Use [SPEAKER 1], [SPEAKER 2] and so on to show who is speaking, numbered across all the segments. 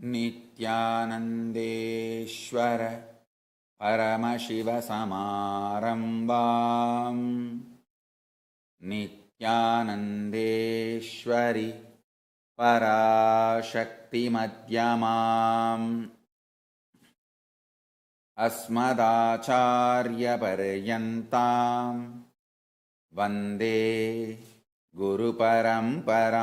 [SPEAKER 1] नित्यानन्देश्वर परमशिवसमारम्भां नित्यानन्देश्वरि पराशक्तिमध्यमाम् अस्मदाचार्यपर्यन्तां वन्दे गुरुपरम्पराम्।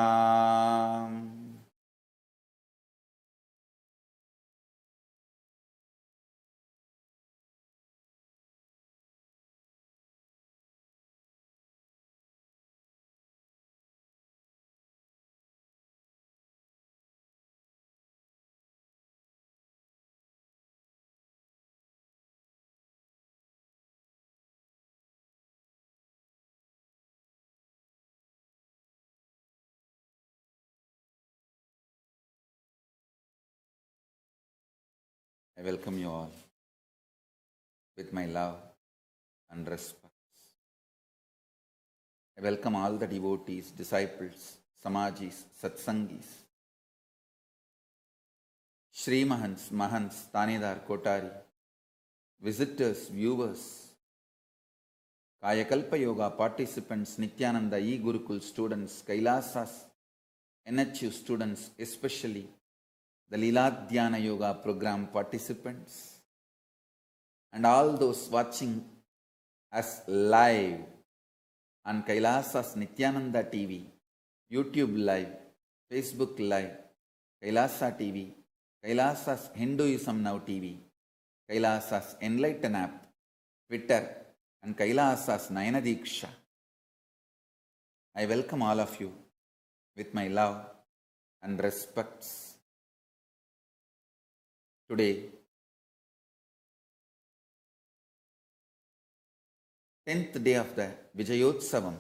[SPEAKER 1] I welcome you all with my love and respect. I welcome all the devotees, disciples, Samajis, Satsangis, Shri Mahants, Mahants, Tanidar, Kotari, visitors, viewers, Kayakalpa Yoga participants, Nityananda E-Gurukul students, Kailasas, NHU students, especially the Leela Dhyana Yoga program participants, and all those watching us live on Kailasas Nityananda TV, YouTube Live, Facebook Live, Kailasa TV, Kailasas Hinduism Now TV, Kailasas Enlighten App, Twitter, and Kailasas Nayana Diksha. I welcome all of you with my love and respects. Today, 10th day of the Vijayotsavam,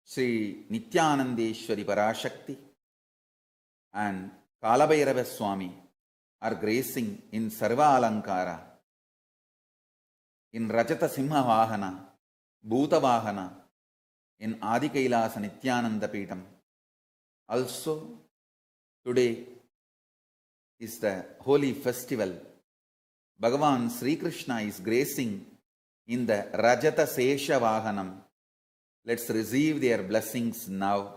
[SPEAKER 1] Sri Nityanandeshwari Parashakti and Kalabhairava Swami are gracing in Sarva Alankara, in Rajata Simha Vahana, Bhuta Vahana, in Adi Kailasa Nityananda Peetam. Also, today is the holy festival. Bhagavan Sri Krishna is gracing in the Rajata Sesha Vahanam. Let's receive their blessings now.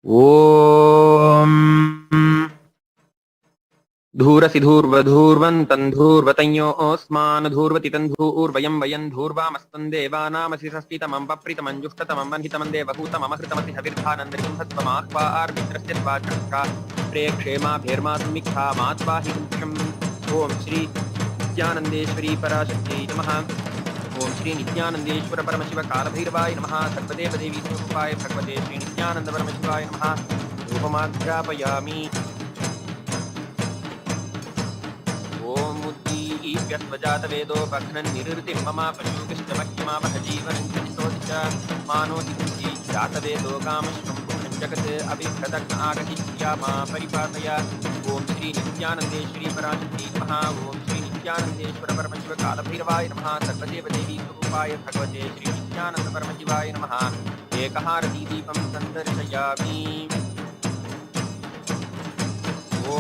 [SPEAKER 2] Om धूरसिधूर्वधूर्वन्तन्धूर्वतञ्योऽस्मान् धूर्वतितन्धूर्वयं वयं धूर्वामस्तं देवानामसि सस्मितमं पप्रितमञ्जुष्टतमं वह्नितमं देवहूतममहृतमसि हविर्धानन्दरिपुंसत्वमाह्वा आर्मित्रस्य त्वाचक्षा प्रेक्षेमाभिर्मातुमिक्षा मात्वाहि पुरुषम्। ॐ श्री नित्यानन्देश्वरी पराशक्त्यै नमः। ॐ श्री नित्यानन्देश्वर परमशिव कालभैरवाय नमः। सर्वदेवदेवी स्वरूपाय भगवते श्री नित्यानन्द परमशिवाय नमः। रूपमाध्यापयामि। व्यस्वजातवेदो भग्नन् निरृतिं मम पशुकिष्टमह्यमावह जीवनं च निशोधिच मानोऽधिकुञ्ची जातवेदो कामश्वं पुण्यं जगत् अभिभ्रदग्न आगतिह्या मा परिपालय। ॐ श्री नित्यानन्देश्वरी पराशक्त्यै नमः। ॐ श्री नित्यानन्देश्वर परमशिव कालभैरवाय नमः। सर्वदेवदेवी स्वरूपाय भगवते श्री नित्यानन्द परमशिवाय नमः। एकहारतीदीपं सन्दर्शयामि। ॐ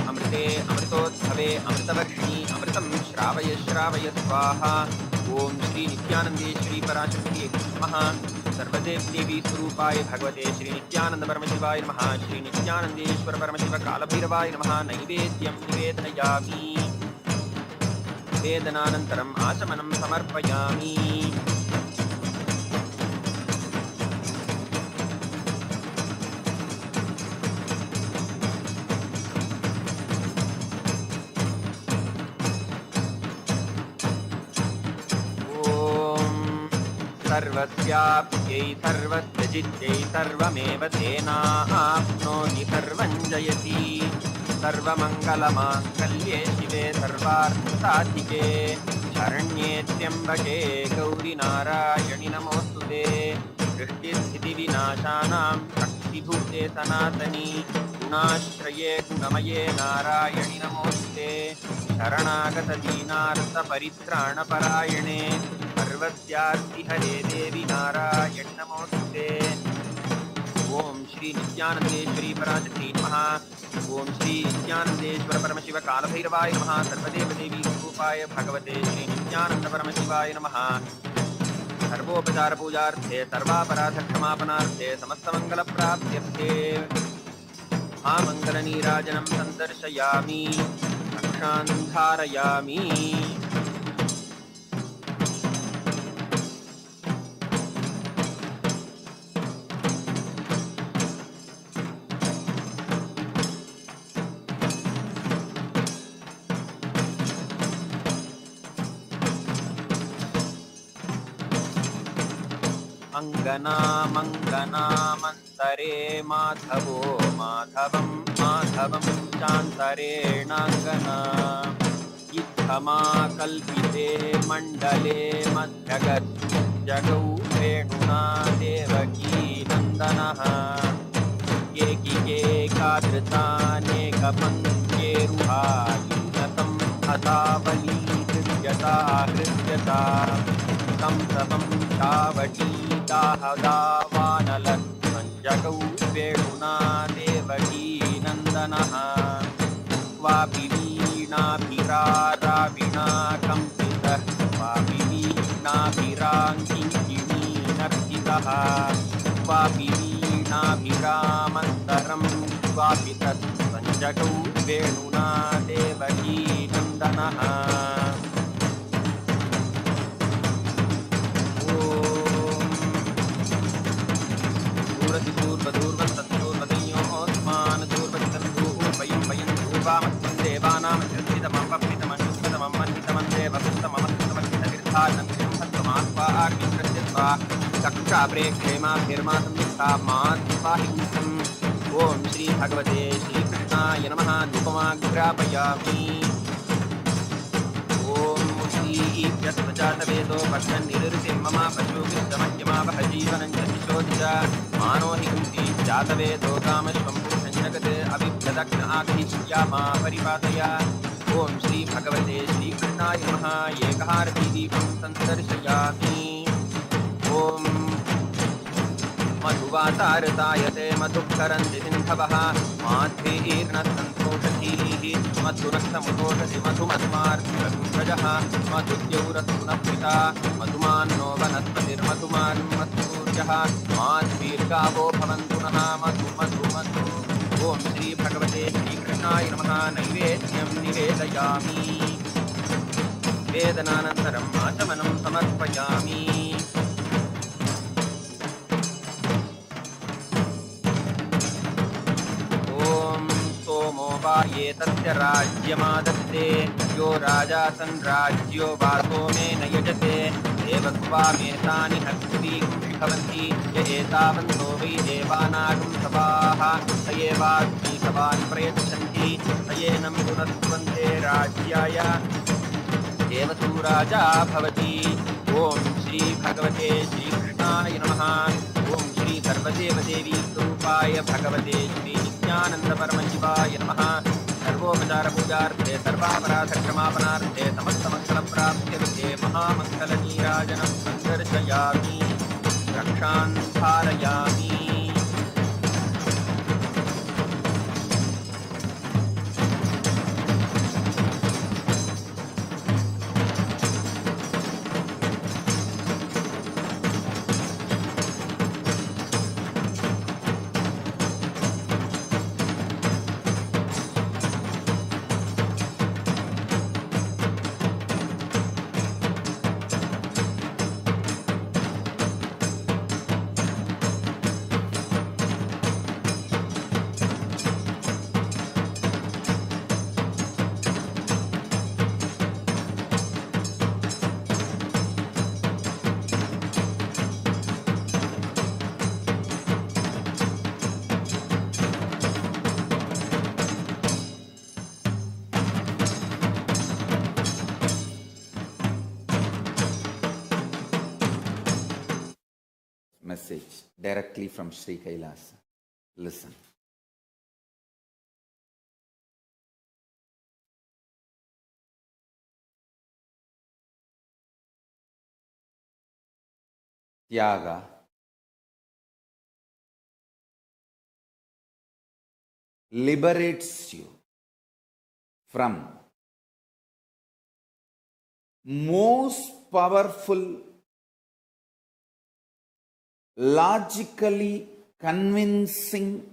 [SPEAKER 2] अमृते अमृतोद्भवे अमृतवर्षिणि अमृतं श्रावय श्रावय स्वाहा। ॐ श्री नित्यानन्देश्वरी पराशक्त्यै नमः। सर्वदेवदेवी स्वरूपाय भगवते श्री नित्यानन्द परमशिवाय नमः। श्री नित्यानन्देश्वर परमशिव कालभैरवाय नमः। नैवेद्यं निवेदयामि। वेदनानन्तरम् आचमनं समर्पयामि। सर्वस्याप्त्यै सर्वस्य सर्वमेव तेनाप्नोति सर्वं जयति। सर्वमङ्गलमाङ्गल्ये शिवे सर्वार्थसाधिके शरण्ये त्र्यम्बके गौरि नारायणि नमोऽस्तुते। सृष्टिस्थितिविनाशानां शक्तिभूते सनातनी गुणाश्रये गुणमये नारायणि नमोऽस्ते शरणागतदीनार्तपरित्राणपरायणे सर्वस्यार्ति हरे देवि नारायणि नमोऽस्ते। ओम श्री नित्यानंदेश्वरी पराशक्ति नमः। ओम श्री नित्यानंदेश्वर परमशिव कालभैरवाय नमः। सर्वदेव देवी स्वरूपाय भगवते श्री नित्यानंद परमशिवाय नमः। सर्वोपचार पूजार्थे सर्वापराध क्षमापणार्थे समस्तमंगल प्राप्त्यर्थे महामंगलनीराजनं संदर्शयामि रक्षां धारयामि। अङ्गनामङ्गनामन्तरे माधवो माधवं माधवं चान्तरेणाङ्गना इत्थमाकल्पिते मण्डले मध्यगजगौ वेणुना देवकी नन्दनः एकिकेकादृतानेकपङ्क्तेरुहायुनतं हतावली हृद्यता हृद्यता तं तपं चावटीदाहदावानलज्जगौ वेणुना देवकी नन्दनः वापि वीणाभिराराविणा कम्पितः वापि वीणाभिराङ्किङ्किणीनर्तितः वापि वीणाभिरामन्तरं वापि तत् सञ्जगौ वेणुना देवकी नन्दनः। पूर्वदूर्वन्तत्पूर्वदयोस्मान् दूर्वजितं वयं पूर्वामस्मन् देवानामचिरञ्जितमं मन्वितमं देवपुस्तममस्तमखिलतीर्थानन्दितं हस्तमात्वा आग्निकृत्वा कक्षा प्रेक्षेमाभिर्मा संयुक्ता मात्पाहिंसम्। ॐ श्री भगवते श्रीकृष्णाय नमः। धूपमाग्रापयामि। ॐ श्रीव्यस्वजातवेदो भक्तन्निरृतिं मम पशुभिस्तमह्यमावह जीवनं च दिशोदिश मानो हि कुन्ती जातवेदो कामश्वं पुरुषं जगत् अभिप्रदग्न आगहिष्यामा परिपातय। ॐ श्री भगवते श्रीकृष्णाय नमः। एकहारतीदीपं संदर्शयामि। ॐ मधुवातारतायते मधुकरन्ति सिन्धवः माध्वीर्नस्तन्तोषधीः मधुरक्तमुतोषधि मधुमत्मार्गजः मधुद्यौरस्तुनः मधुमान्नो वनस्पतिर्मधुमान्मत्सूर्यः माध्वीर्गावो भवन्तु नः मधु मधु मधु। ॐ श्री भगवते श्रीकृष्णाय नमः। नैवेद्यं निवेदयामि। वेदनानन्तरम् आचमनं समर्पयामि। सोमो वा एतस्य राज्यमादत्ते यो राजा संराज्यो वा सोमेन यजते देवत्वामेतानि हस्तीगुंषि भवन्ति य एतावन्तो वै देवानागं सभाः स एवाग्नि सभान् प्रयच्छन्ति स एनं पुनस्त्वन्ते राज्याय देवसूराजा भवति। ॐ श्री भगवते श्रीकृष्णाय नमः। ॐ श्री सर्वदेवदेवी स्वरूपाय भगवते श्री नित्यानंद परमशिवाय नमः। सर्वोपचार पूजार्थे सर्वापराध क्षमापणार्थे समस्तमंगल प्राप्त्यर्थे महामंगलनीराजनं संदर्शयामि रक्षां धारयामि।
[SPEAKER 1] Message directly from Sri Kailas. Listen. tyaga, liberates you from most powerful, logically convincing,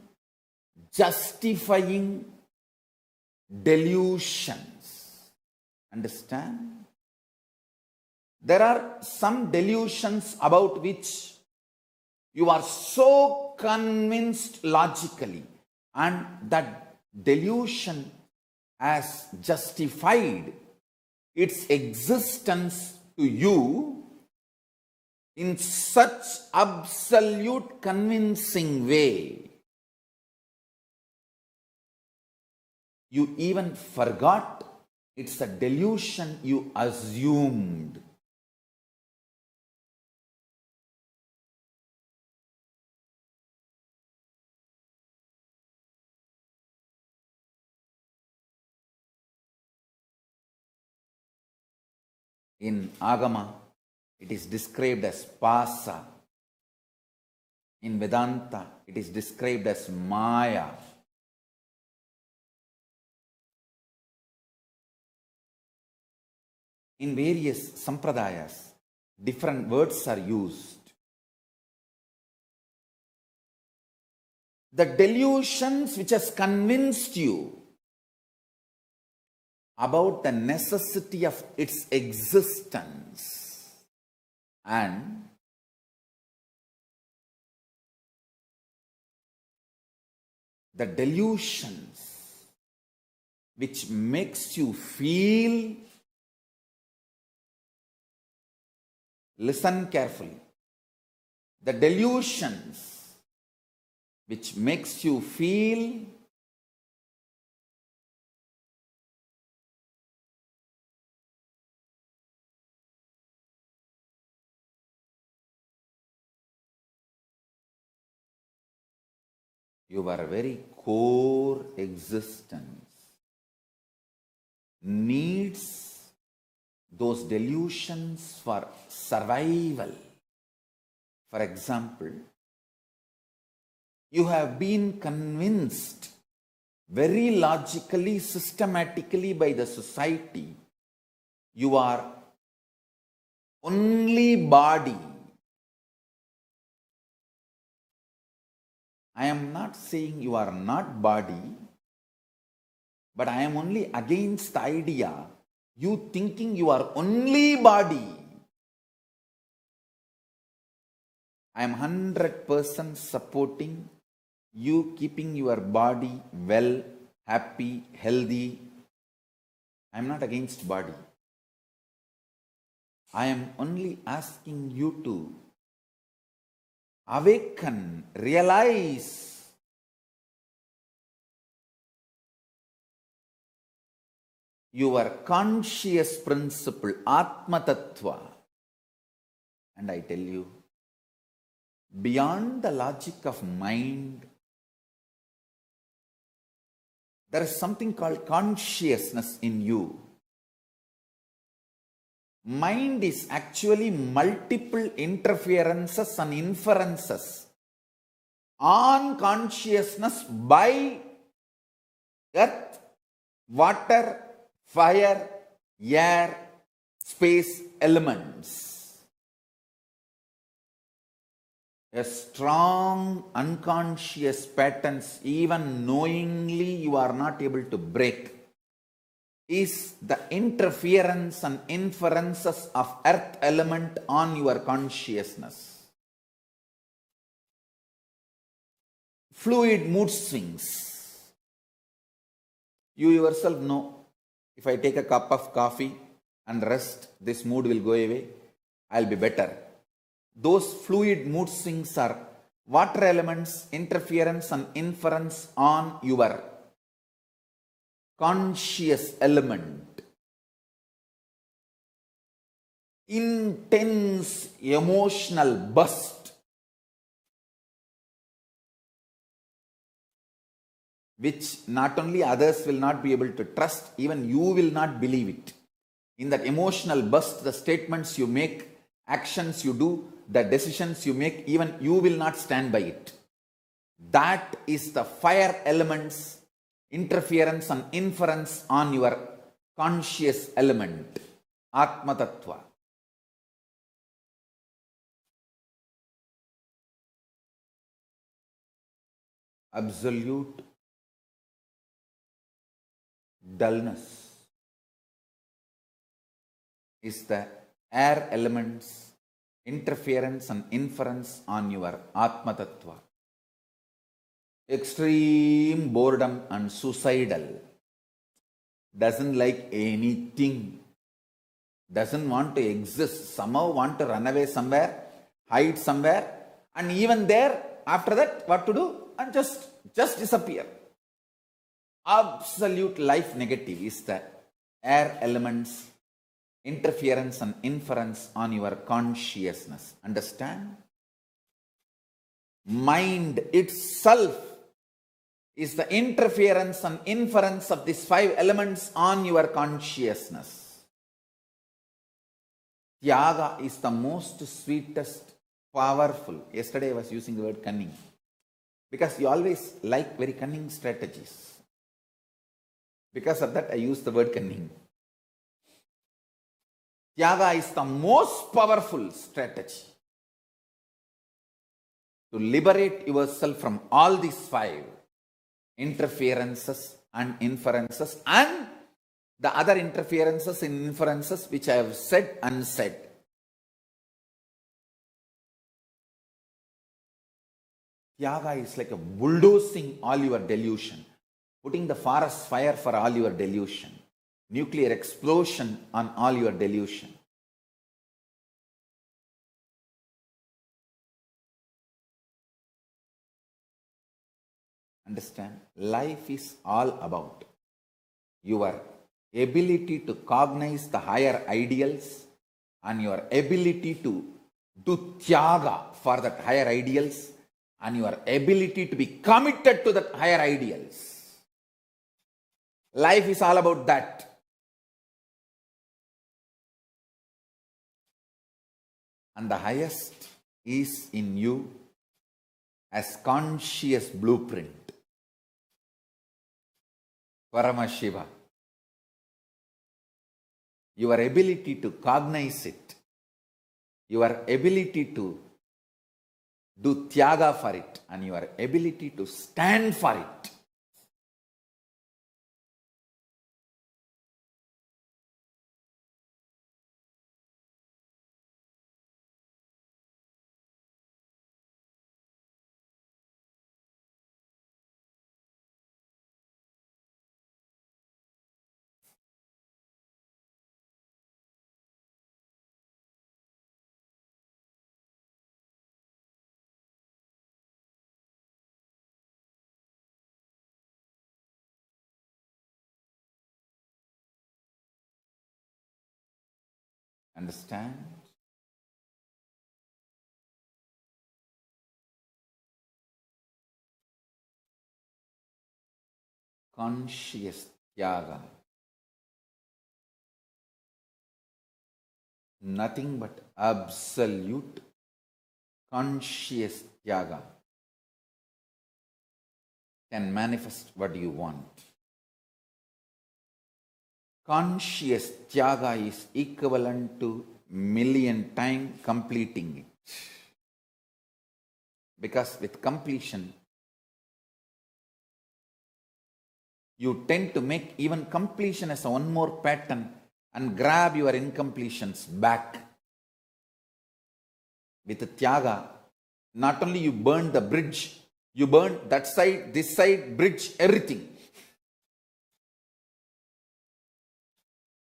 [SPEAKER 1] justifying delusions. Understand? There are some delusions about which you are so convinced logically, and that delusion has justified its existence to you in such absolute convincing way, you even forgot it's a delusion you assumed. In Agama, it is described as Pasa. In Vedanta, it is described as Maya. In various sampradayas, different words are used. The delusions which has convinced you about the necessity of its existence and the delusions which makes you feel, listen carefully, the delusions which makes you feel your very core existence needs those delusions for survival. For example, you have been convinced very logically, systematically by the society you are only body. I am not saying you are not body, but I am only against the idea you thinking you are only body. I am 100% supporting you keeping your body well, happy, healthy. I am not against body. I am only asking you to awaken, realize your conscious principle, Atma Tattva. And I tell you, beyond the logic of mind, there is something called consciousness in you. Mind is actually multiple interferences and inferences on consciousness by earth, water, fire, air, space elements. A strong unconscious patterns, even knowingly you are not able to break, is the interference and inferences of earth element on your consciousness. Fluid mood swings. You yourself know, if I take a cup of coffee and rest, this mood will go away, I'll be better. Those fluid mood swings are water elements, interference and inference on your conscious element. Intense emotional burst, which not only others will not be able to trust, even you will not believe it. In that emotional burst, the statements you make, actions you do, the decisions you make, even you will not stand by it. That is the fire element's interference and inference on your conscious element, Atma Tattva. Absolute dullness is the air element's interference and inference on your Atma Tattva. Extreme boredom and suicidal, doesn't like anything, doesn't want to exist, somehow want to run away somewhere, hide somewhere, and even there, after that, what to do? And just disappear. Absolute life negative is the air element's interference and inference on your consciousness. Understand? Mind itself is the interference and inference of these 5 elements on your consciousness. Tyaga is the most sweetest, powerful. Yesterday I was using the word cunning, because you always like very cunning strategies. Because of that I use the word cunning. Tyaga is the most powerful strategy to liberate yourself from all these 5 interferences and inferences and the other interferences and inferences which I have said unsaid. Tyaga is like a bulldozing all your delusion, putting the forest fire for all your delusion, nuclear explosion on all your delusion. Understand? Life is all about your ability to cognize the higher ideals and your ability to do tyaga for that higher ideals and your ability to be committed to that higher ideals. Life is all about that. And the highest is in you as conscious blueprint. Paramashiva. Your ability to cognize it, your ability to do tyaga for it, and your ability to stand for it. Understand? Conscious tyaga. Nothing but absolute conscious tyaga can manifest what you want. Conscious tyaga is equivalent to million times completing it. Because with completion, you tend to make even completion as a one more pattern and grab your incompletions back. With tyaga, not only you burn the bridge, you burn that side, this side, bridge, everything.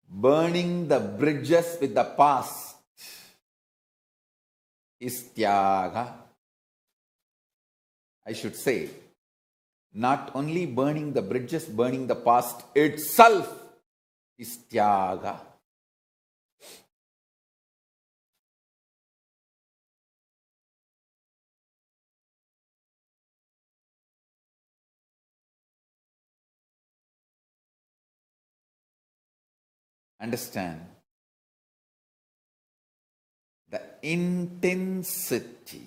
[SPEAKER 1] Burning the bridges with the past is tyaga. I should say, not only burning the bridges, burning the past itself is tyaga. Understand? The intensity.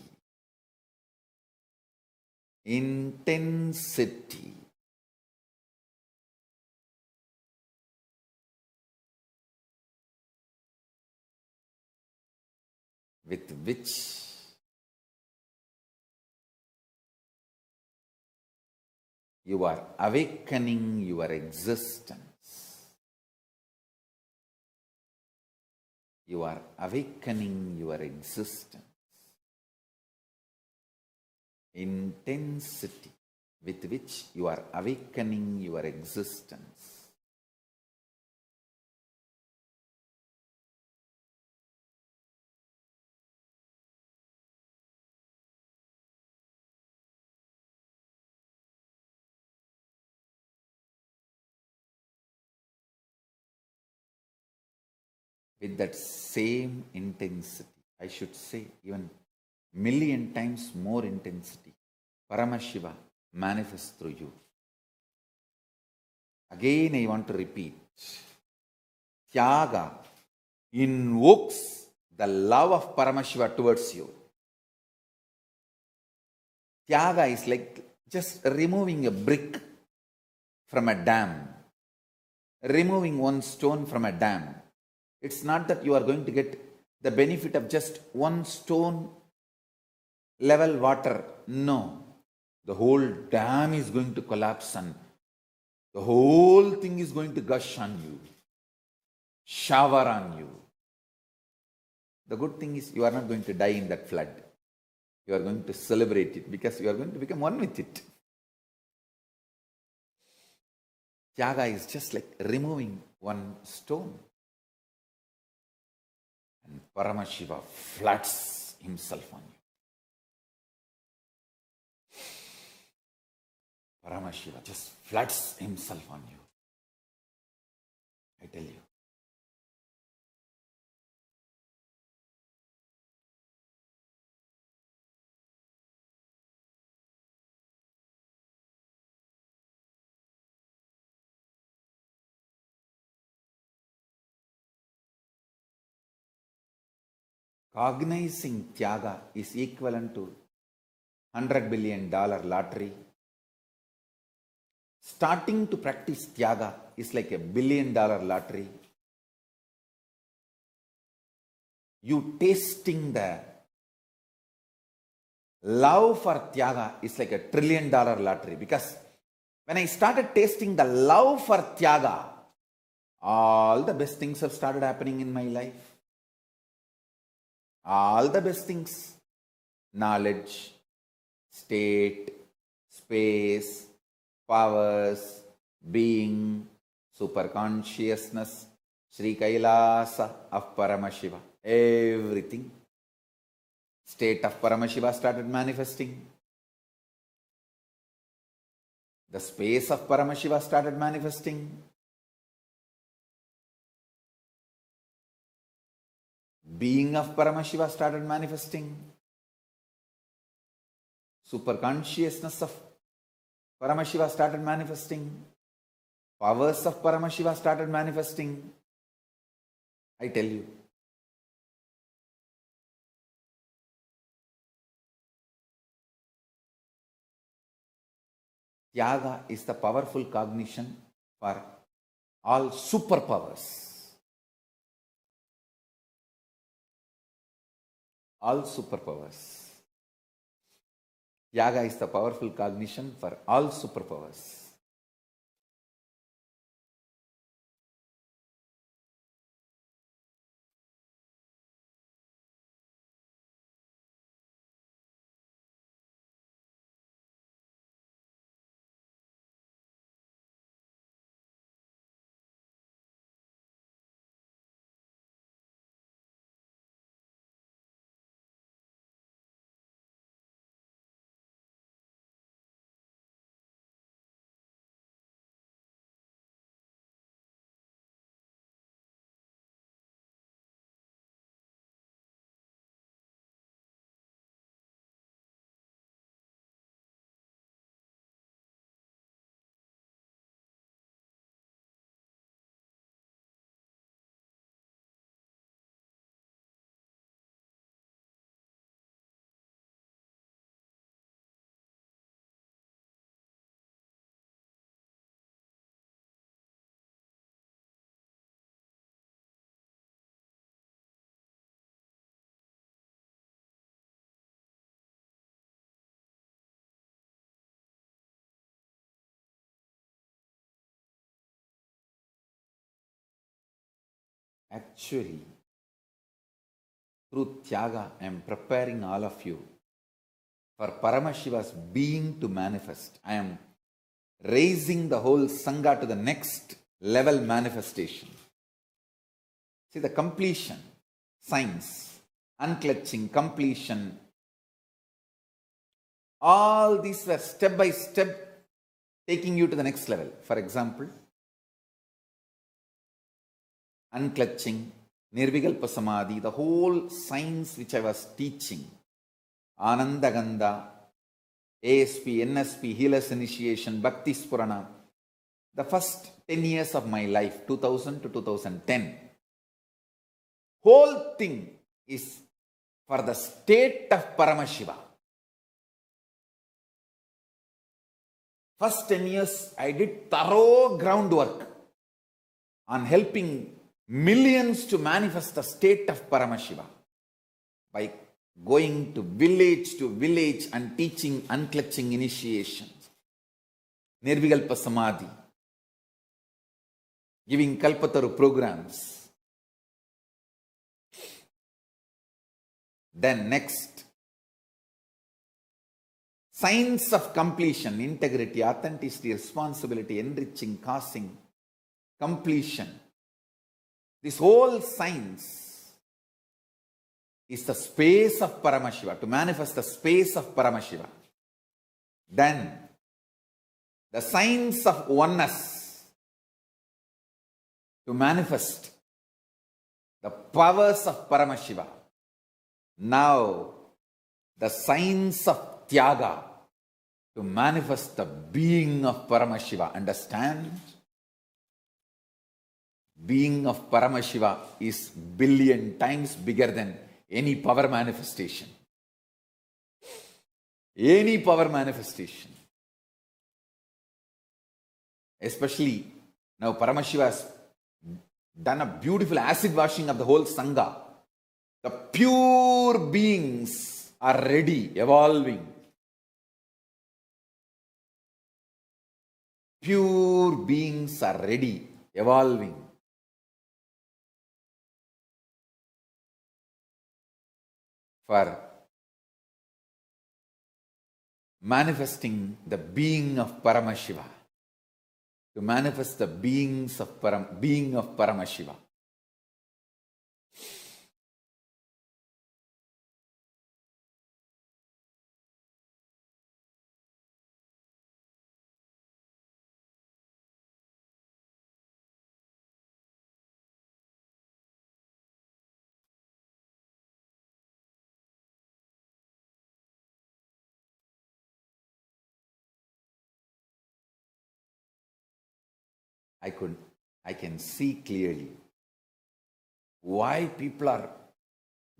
[SPEAKER 1] Intensity. With which you are awakening your existence. You are awakening your existence. Intensity with which you are awakening your existence. With that same intensity, I should say even million times more intensity, Paramashiva manifests through you. Again, I want to repeat, Tyaga invokes the love of Paramashiva towards you. Tyaga is like just removing a brick from a dam, removing one stone from a dam. It's not that you are going to get the benefit of just one stone level water. No. The whole dam is going to collapse and the whole thing is going to gush on you, shower on you. The good thing is you are not going to die in that flood. You are going to celebrate it because you are going to become one with it. Tyaga is just like removing one stone. And Paramashiva floods himself on you. Paramashiva just floods himself on you. I tell you. Cognizing Tyaga is equivalent to $100 billion lottery. Starting to practice Tyaga is like $1 billion lottery. You tasting the love for Tyaga is like $1 trillion lottery. Because when I started tasting the love for Tyaga, all the best things have started happening in my life. All the best things, knowledge, state, space, powers, being, super consciousness, Sri Kailasa of Paramashiva, everything. State of Paramashiva started manifesting. The space of Paramashiva started manifesting. Being of Paramashiva started manifesting. Super consciousness of Paramashiva started manifesting. Powers of Paramashiva started manifesting. I tell you. Tyaga is the powerful cognition for all superpowers. All superpowers. Tyaga is the powerful cognition for all superpowers. Actually, through Tyaga, I am preparing all of you for Paramashiva's being to manifest. I am raising the whole Sangha to the next level manifestation. See the completion, science, unclutching, completion. All these were step by step taking you to the next level. For example, unclutching, Nirvikalpa Samadhi, the whole science which I was teaching, Anandagandha, ASP, NSP, Healers Initiation, Bhakti Spurana, the first 10 years of my life, 2000 to 2010, whole thing is for the state of Paramashiva. First 10 years, I did thorough groundwork on helping millions to manifest the state of Paramashiva by going to village and teaching unclutching initiations, Nirvikalpa Samadhi, giving Kalpataru programs. Then next, science of completion, integrity, authenticity, responsibility, enriching, causing, completion. This whole science is the space of Paramashiva, to manifest the space of Paramashiva. Then, the science of oneness, to manifest the powers of Paramashiva. Now, the science of Tyaga, to manifest the being of Paramashiva. Understand? Being of Paramashiva is billion times bigger than any power manifestation. Any power manifestation. Especially now Paramashiva has done a beautiful acid washing of the whole Sangha. The pure beings are ready, evolving. Pure beings are ready, evolving. For manifesting the being of Paramashiva, to manifest the being of Paramashiva. I can see clearly why people are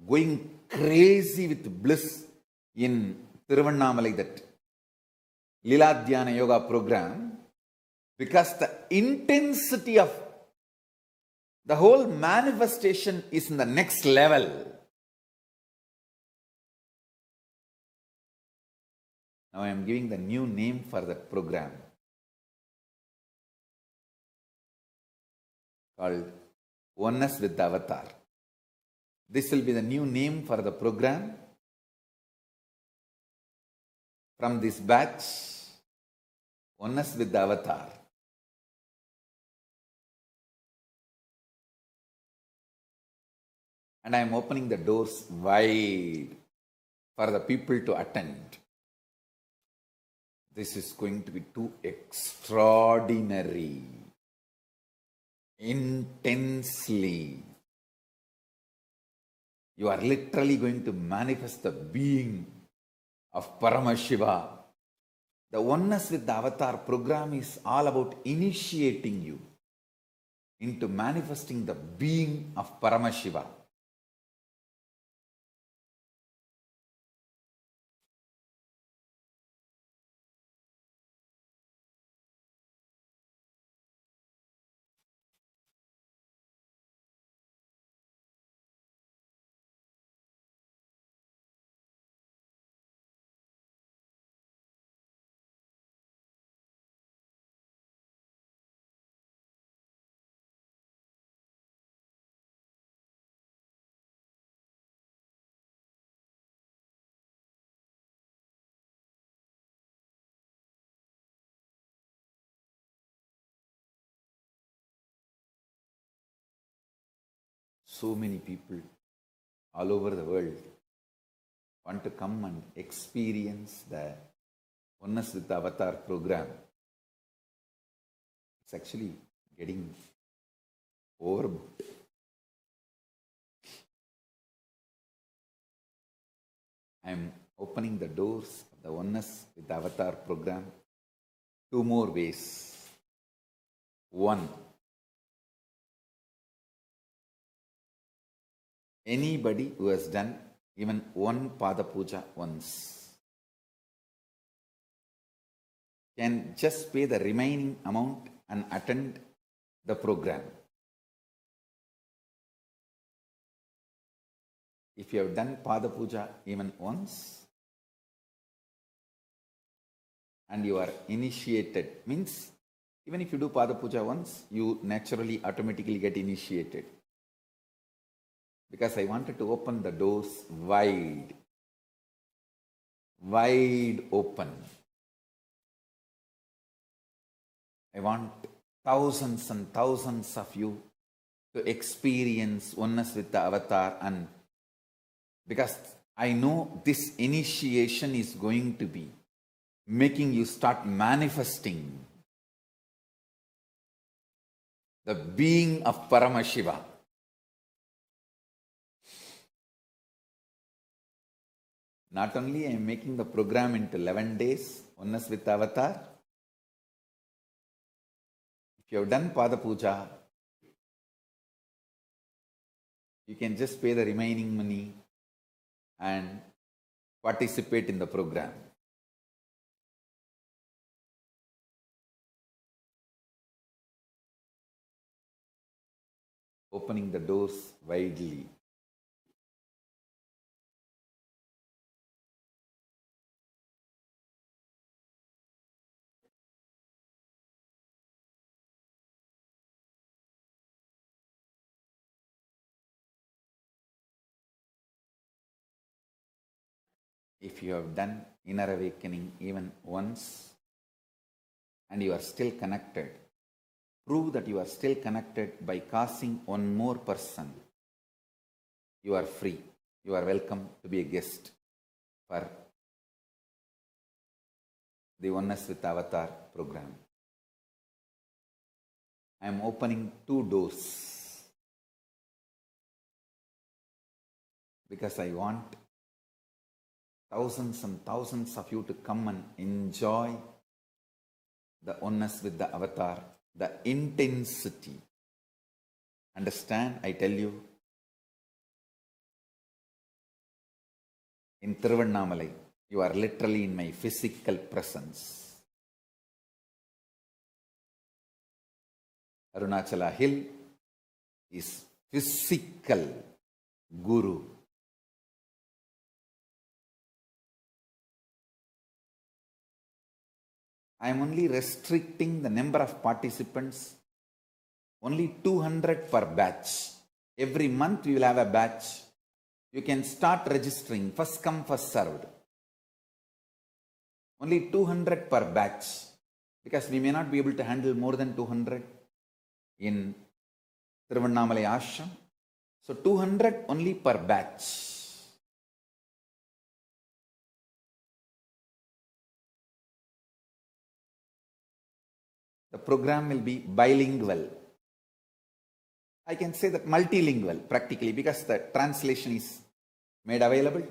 [SPEAKER 1] going crazy with bliss in Tiruvannamalai, that Lila Dhyana Yoga program, because the intensity of the whole manifestation is in the next level. Now I am giving the new name for that program, called Oneness with the Avatar. This will be the new name for the program from this batch, Oneness with the Avatar. And I am opening the doors wide for the people to attend. This is going to be too extraordinary. Intensely. You are literally going to manifest the being of Paramashiva. The Oneness with the Avatar program is all about initiating you into manifesting the being of Paramashiva. So many people all over the world want to come and experience the Oneness with the Avatar program. It's actually getting overbooked. I'm opening the doors of the Oneness with the Avatar program two more ways. One, anybody who has done even one Pada Puja once can just pay the remaining amount and attend the program. If you have done Pada Puja even once and you are initiated, means even if you do Pada Puja once, you naturally automatically get initiated. Because I wanted to open the doors wide open. I want thousands and thousands of you to experience oneness with the Avatar, and because I know this initiation is going to be making you start manifesting the being of Paramashiva. Not only I am making the program into 11 days, Oneness with the Avatar. If you have done Pada Puja, you can just pay the remaining money and participate in the program. Opening the doors widely. If you have done inner awakening even once and you are still connected, prove that you are still connected by causing one more person. You are free. You are welcome to be a guest for the Oneness with Avatar program. I am opening 2 doors because I want thousands and thousands of you to come and enjoy the Oneness with the Avatar, the intensity. Understand? I tell you, in Thiruvannamalai, you are literally in my physical presence. Arunachala Hill is physical Guru. I am only restricting the number of participants, only 200 per batch. Every month we will have a batch. You can start registering, first come, first served. Only 200 per batch, because we may not be able to handle more than 200 in Thiruvannamalai Ashram. So 200 only per batch. The program will be bilingual. I can say that multilingual practically, because the translation is made available.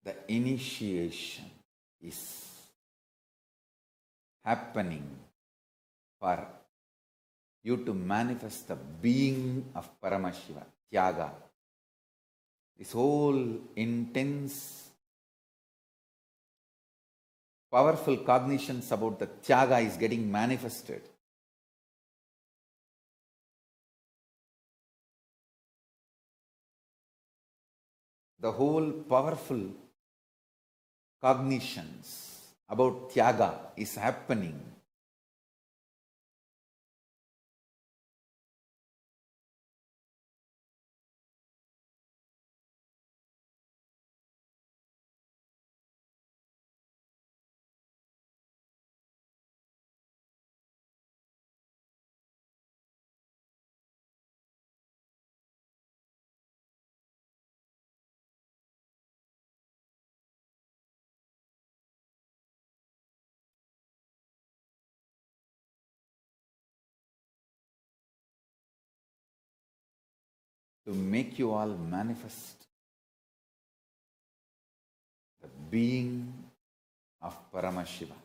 [SPEAKER 1] The initiation is happening for you to manifest the being of Paramashiva, Tyaga. This whole intense, powerful cognitions about the Tyaga is getting manifested. The whole powerful cognitions about Tyaga is happening. to make you all manifest the being of Paramashiva.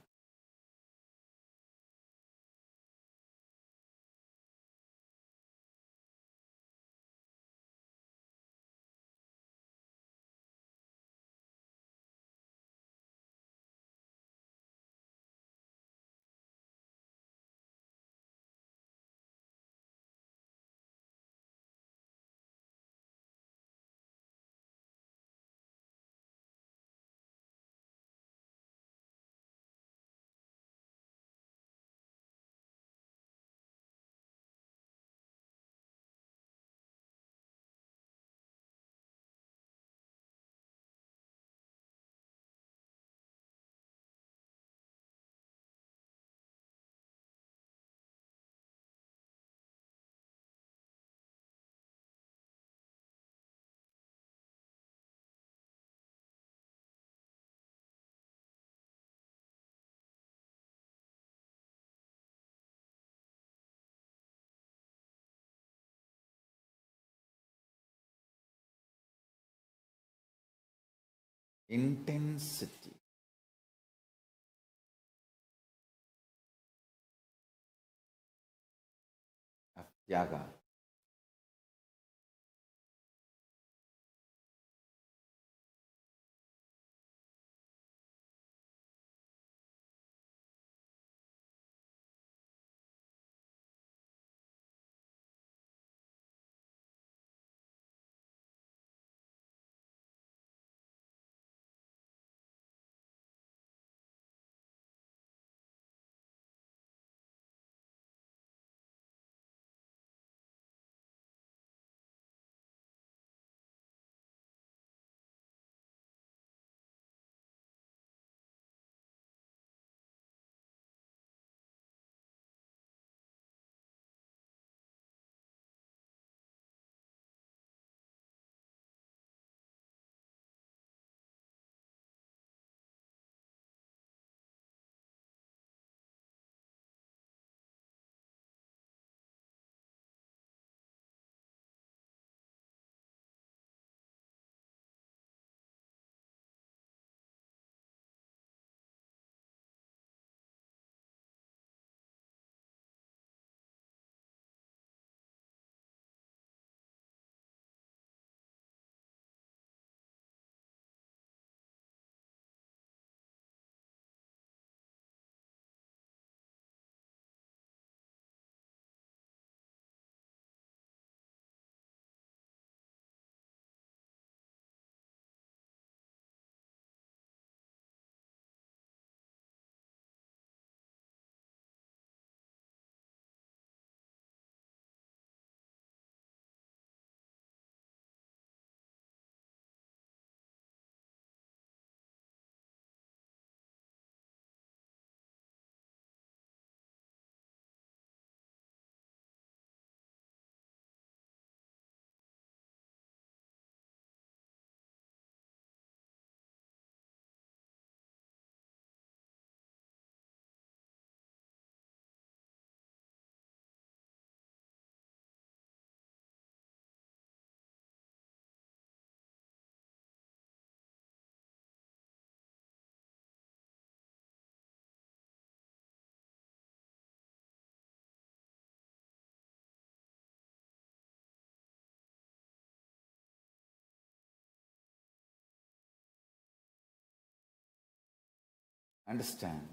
[SPEAKER 1] Intensity of Tyaga. Understand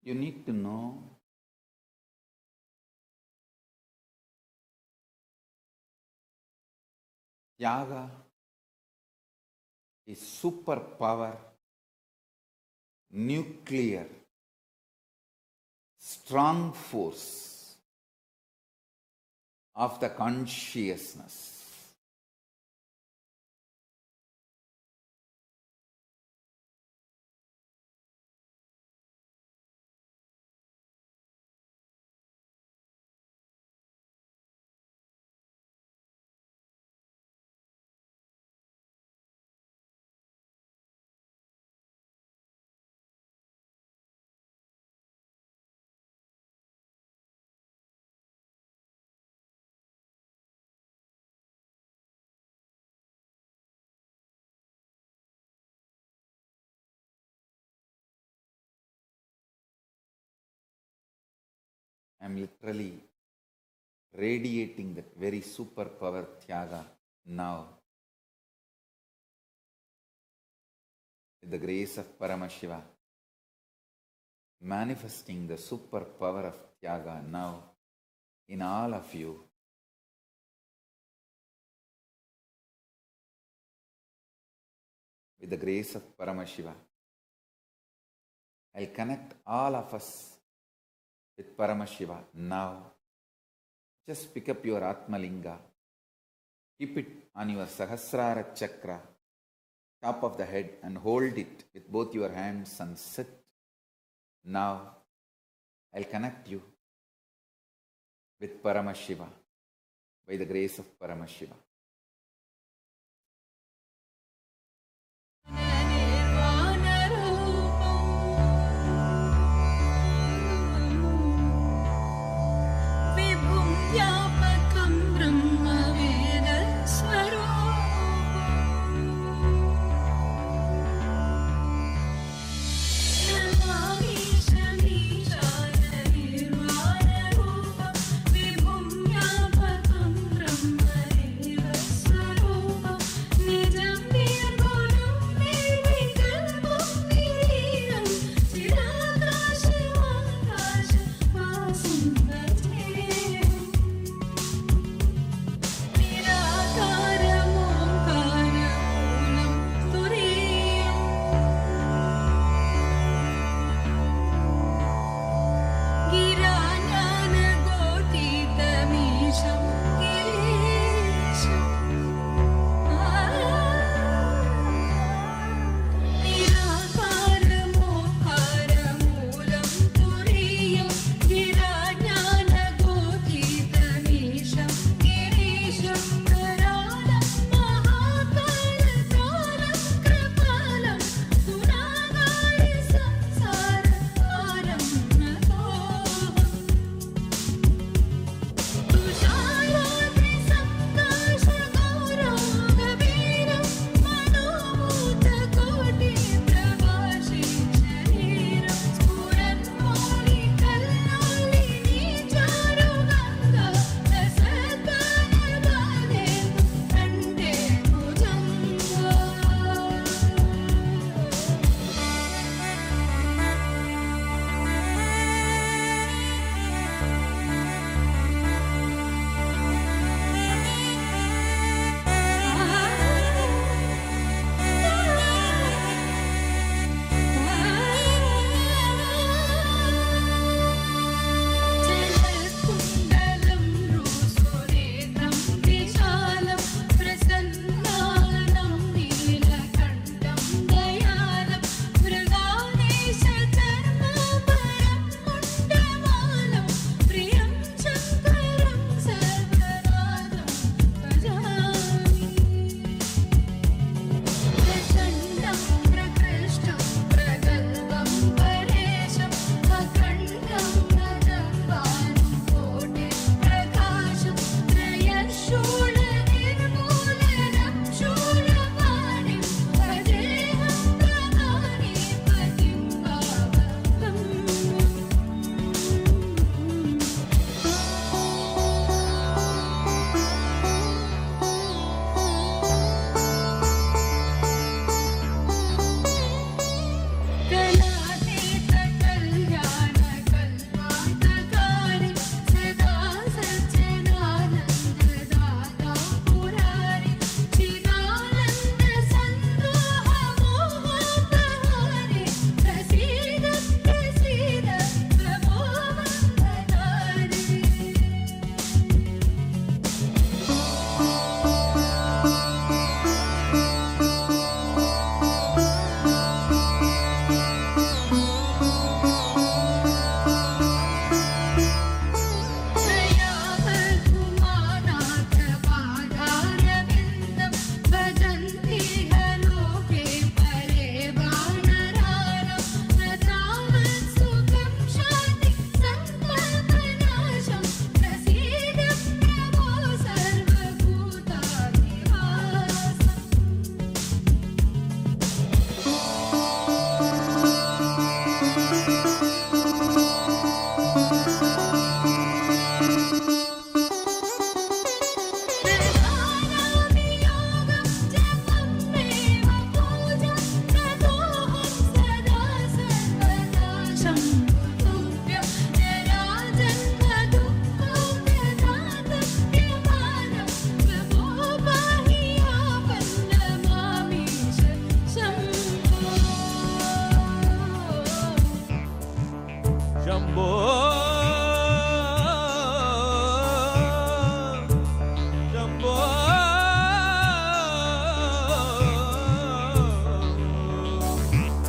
[SPEAKER 1] You need to know Tyaga is superpower, nuclear, strong force of the consciousness. I'm literally radiating that very superpower Tyaga now with the grace of Paramashiva, manifesting the superpower of Tyaga now in all of you. With the grace of Paramashiva, I'll connect all of us with Paramashiva now. Just pick up your Atmalinga, keep it on your Sahasrara chakra, top of the head, and hold it with both your hands and sit. Now, I'll connect you with Paramashiva by the grace of Paramashiva.
[SPEAKER 3] Vibhum Vyapakam Brahma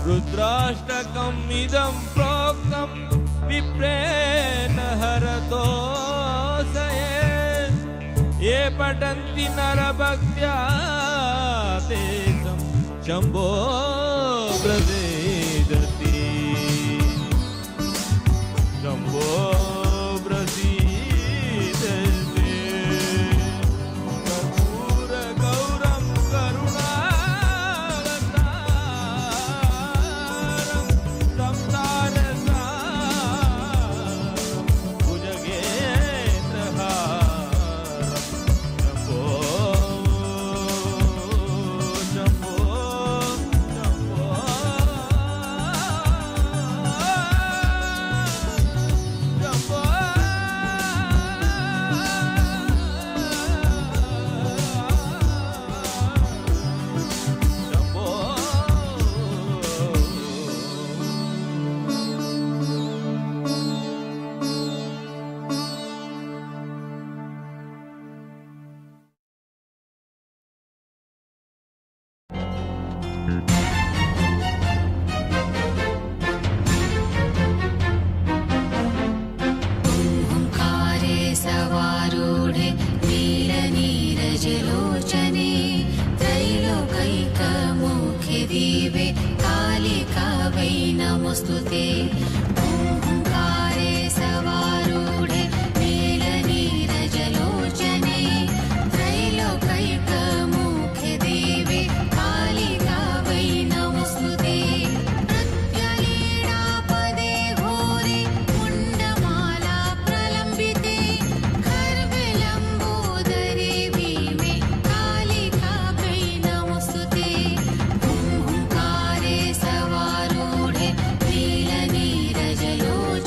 [SPEAKER 3] रुद्राष्टकम् इदं प्रोक्तं विप्रेण हरतोऽसये ये पठन्ति नरभक्त्या तेषां शम्भो प्रसीदति शम्भो प्रसीदति कर्पूरगौरं करुणावतारं संसारसारं भुजगेन्द्रहारं शम्भो शम्भो शम्भो शम्भो
[SPEAKER 4] ओंकारे सवारूढे नीलनीरजलोचने त्रैलोकैकमुखे दीवे कालिकावै नमोऽस्तुते ओंकारे सवारूढे नीलनीरजलोचने त्रैलोकैकमुखे दीवे कालिकावै नमोऽस्तुते प्रत्यलीडापदे घोरे मुण्डमाला प्रलम्बिते खर्वलम्बोदरे भीमे कालिकावै नमोऽस्तुते ओंकारे सवारूढे नीलनीरजलोचने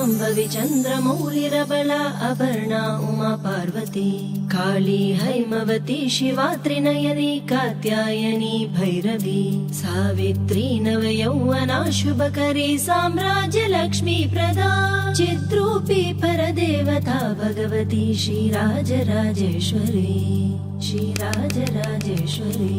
[SPEAKER 5] शाम्भवी चन्द्रमौलिरबला अपर्णा उमा पार्वती काली हैमवती शिवा त्रिनयनी कात्यायनी भैरवी सावित्री नवयौवना शुभकरी साम्राज्य लक्ष्मी प्रदा चिद्रूपी परदेवता भगवती श्रीराजराजेश्वरी श्रीराजराजेश्वरी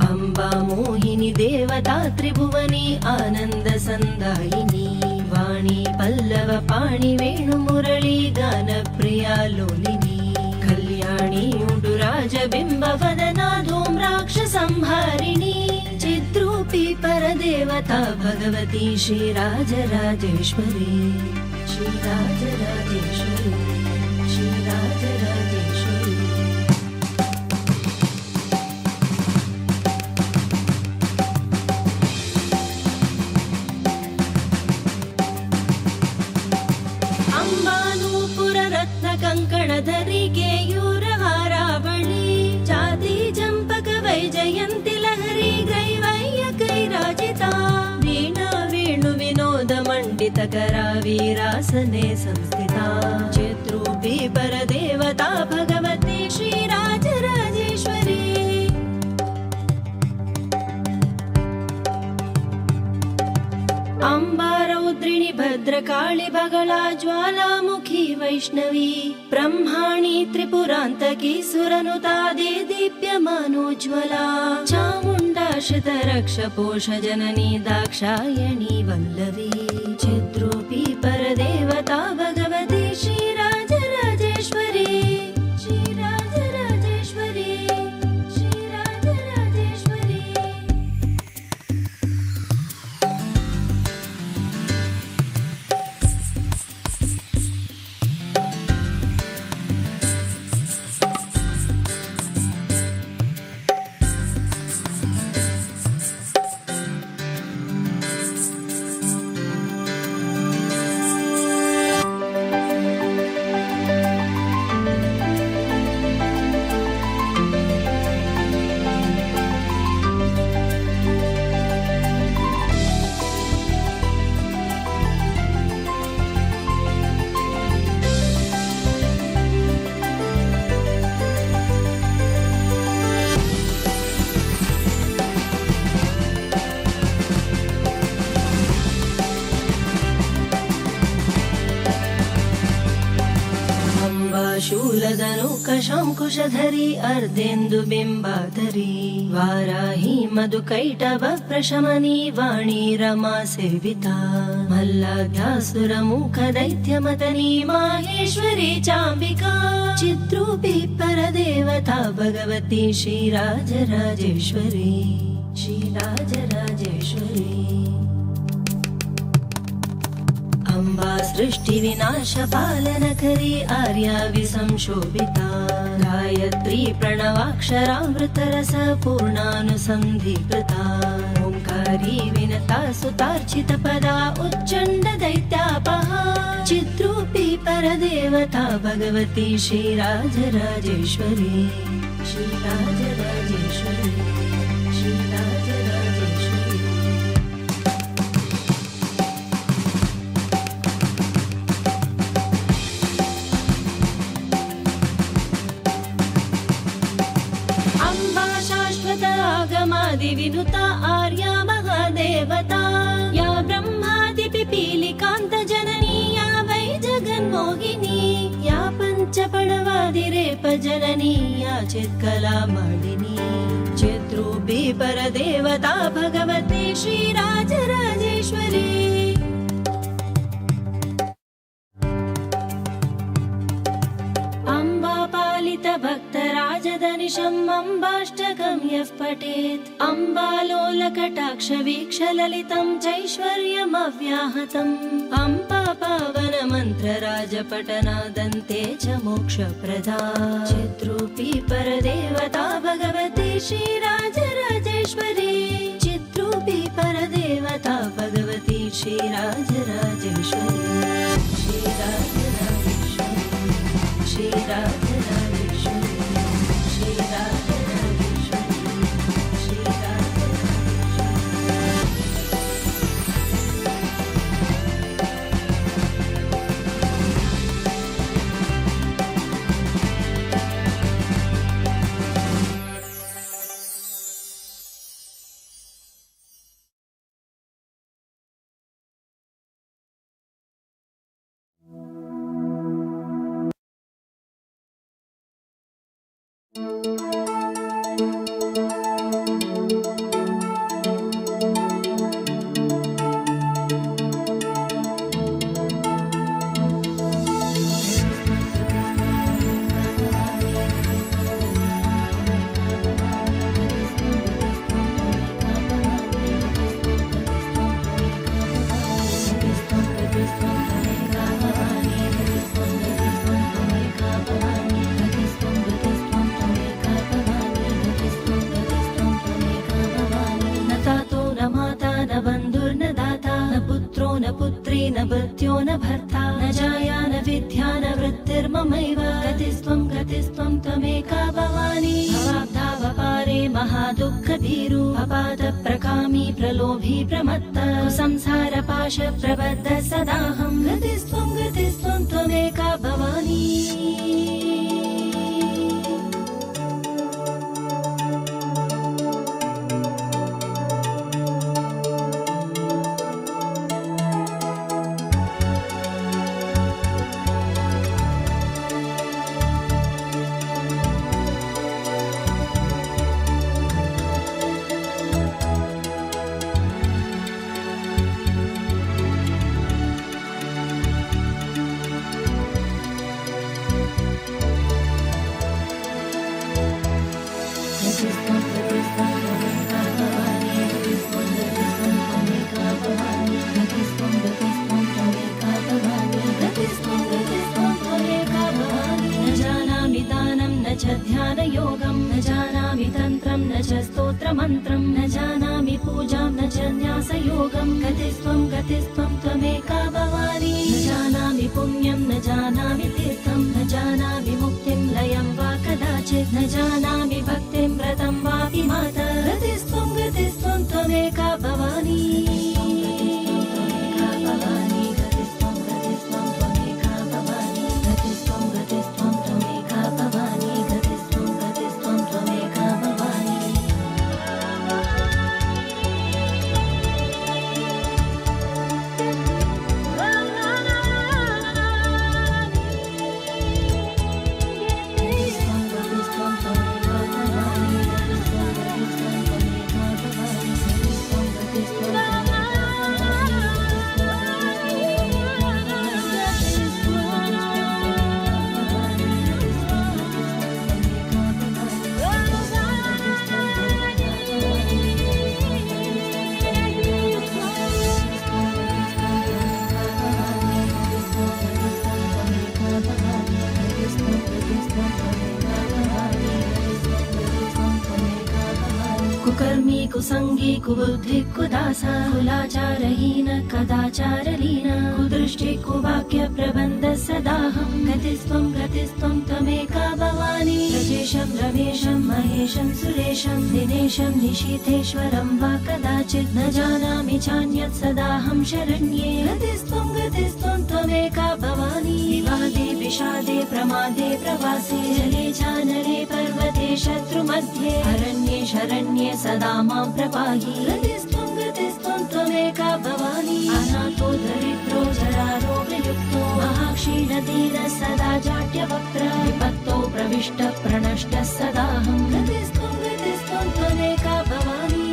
[SPEAKER 5] अम्बा मोहिनी देवता त्रिभुवनी आनंद संदायिनी वाणी पल्लव पाणि वेणु मुरली गान प्रिया लोलिनी कल्याणी उडुराज बिंब वदना धूम्राक्ष संहारिणी चिद्रूपी परदेवता भगवती श्रीराजराजेश्वरी श्रीराजराजेश्वरी श्रीराजराजेश्वरी कंकणधरी केयूर हारावळी जाति चंपक वैजयंती लहरी ग्रैवय्य कैराजिता वीणा वेणु विनोद मंडित करा वीरासने संस्थिता चिद्रूपी परदेवता भगवती श्रीराजराजेश्वरी अम्बा रौद्रिणी भद्रकाळि बगला ज्वालामुखी वैष्णवी ब्रह्माणी त्रिपुरान्तकी सुरनुता दे दीप्यमानोज्ज्वला चामुण्डा शतरक्ष पोष जननी दाक्षायणी वल्लवी चिद्रूपी परदेवता भगवती श्रीराजराजेश्वरी श्रीराजराजेश्वरी श्रीराजराजेश्वरी शूलधनुकशङ्कुशधरी अर्धेन्दुबिम्बाधरी वाराही मधुकैटभ प्रशमनी वाणी रमा सेविता मल्लाध्यासुरमुख दैत्यमतनी माहेश्वरी चाम्बिका चिद्रूपी परदेवता भगवती श्रीराजराजेश्वरी श्रीराजराजेश्वरी अम्बा सृष्टि विनाश पालन करी आर्या विसंशोभिता गायत्री प्रणवाक्षरामृत रस पूर्णानुसन्धिकृता ओंकारी विनता सुतार्चित पदा उच्चण्ड दैत्यापहा चिद्रूपी परदेवता भगवती श्रीराजराजेश्वरी श्रीराजराजेश्वरी श्रीराजराजेश्वरी विनुता आर्या महादेवता या ब्रह्मादि पिपीलिकांत जननी या वै जगन्मोहिनी या पंचपणवादिरेप जननी या चित्कला मालिनी चिद्रूपी परदेवता भगवती श्रीराजराजेश्वरी भक्तराजधनिशम् अम्बाष्टकं यः पठेत् अम्बालोलकटाक्ष वीक्ष ललितं चैश्वर्यमव्याहतम् अम्बा पावन मन्त्र राजपठनादन्ते च मोक्षप्रदा चिद्रूपी परदेवता भगवती श्रीराजराजेश्वरी चिद्रूपी परदेवता भगवती श्रीराजराजेश्वरी श्रीराजराजेश्वरी श्रीराजराजेश्वरी न भृत्यो न भर्ता न जाया न विद्या न वृत्तिर्ममैव गतिस्त्वं त्वमेका भवानी भवाब्धावपारे महादुःखभीरु अपादप्रकामी प्रलोभी प्रमत्त संसारपाश प्रबद्ध सदाहं गतिस्त्वं त्वमेका भवानी। ध्यानयोगं न जानामि तन्त्रं न च स्तोत्रमन्त्रं न जानामि पूजां न च न्यासयोगं गतिस्त्वं त्वमेका भवानी न जानामि पुण्यं न जानामि तीर्थं न जानामि मुक्तिं लयं वा कदाचित् न जानामि भक्तिं व्रतं वापि माता गतिस्त्वं त्वमेका भवानी। कुकर्मी कुसंगी कुबुद्धि कुदासा कुलाचारहीन कदाचारलीन कुदृष्टि कुवाक्य प्रबन्ध सदाहं गतिस्त्वं त्वमेका भवानी रजेशं रमेशं महेशं सुरेशं दिनेशं निशीथेश्वरं वा कदाचित् न जानामि चान्यत् सदाहं शरण्ये गतिस्त्वं त्वमेका भवानी विवादे विषादे प्रमादे प्रवासे जले चानरे पर्वते शत्रुमध्ये अरण्ये शरण्ये सदा मां प्रपाहि गतिस्त्वं त्वमेका भवानी अनाथो दरिद्रो जरारोगयुक्तो महाक्षीणदीनः सदा जाड्यवक्त्र विपत्तो प्रविष्ट प्रणष्टः सदाहं गतिस्त्वं त्वमेका भवानी।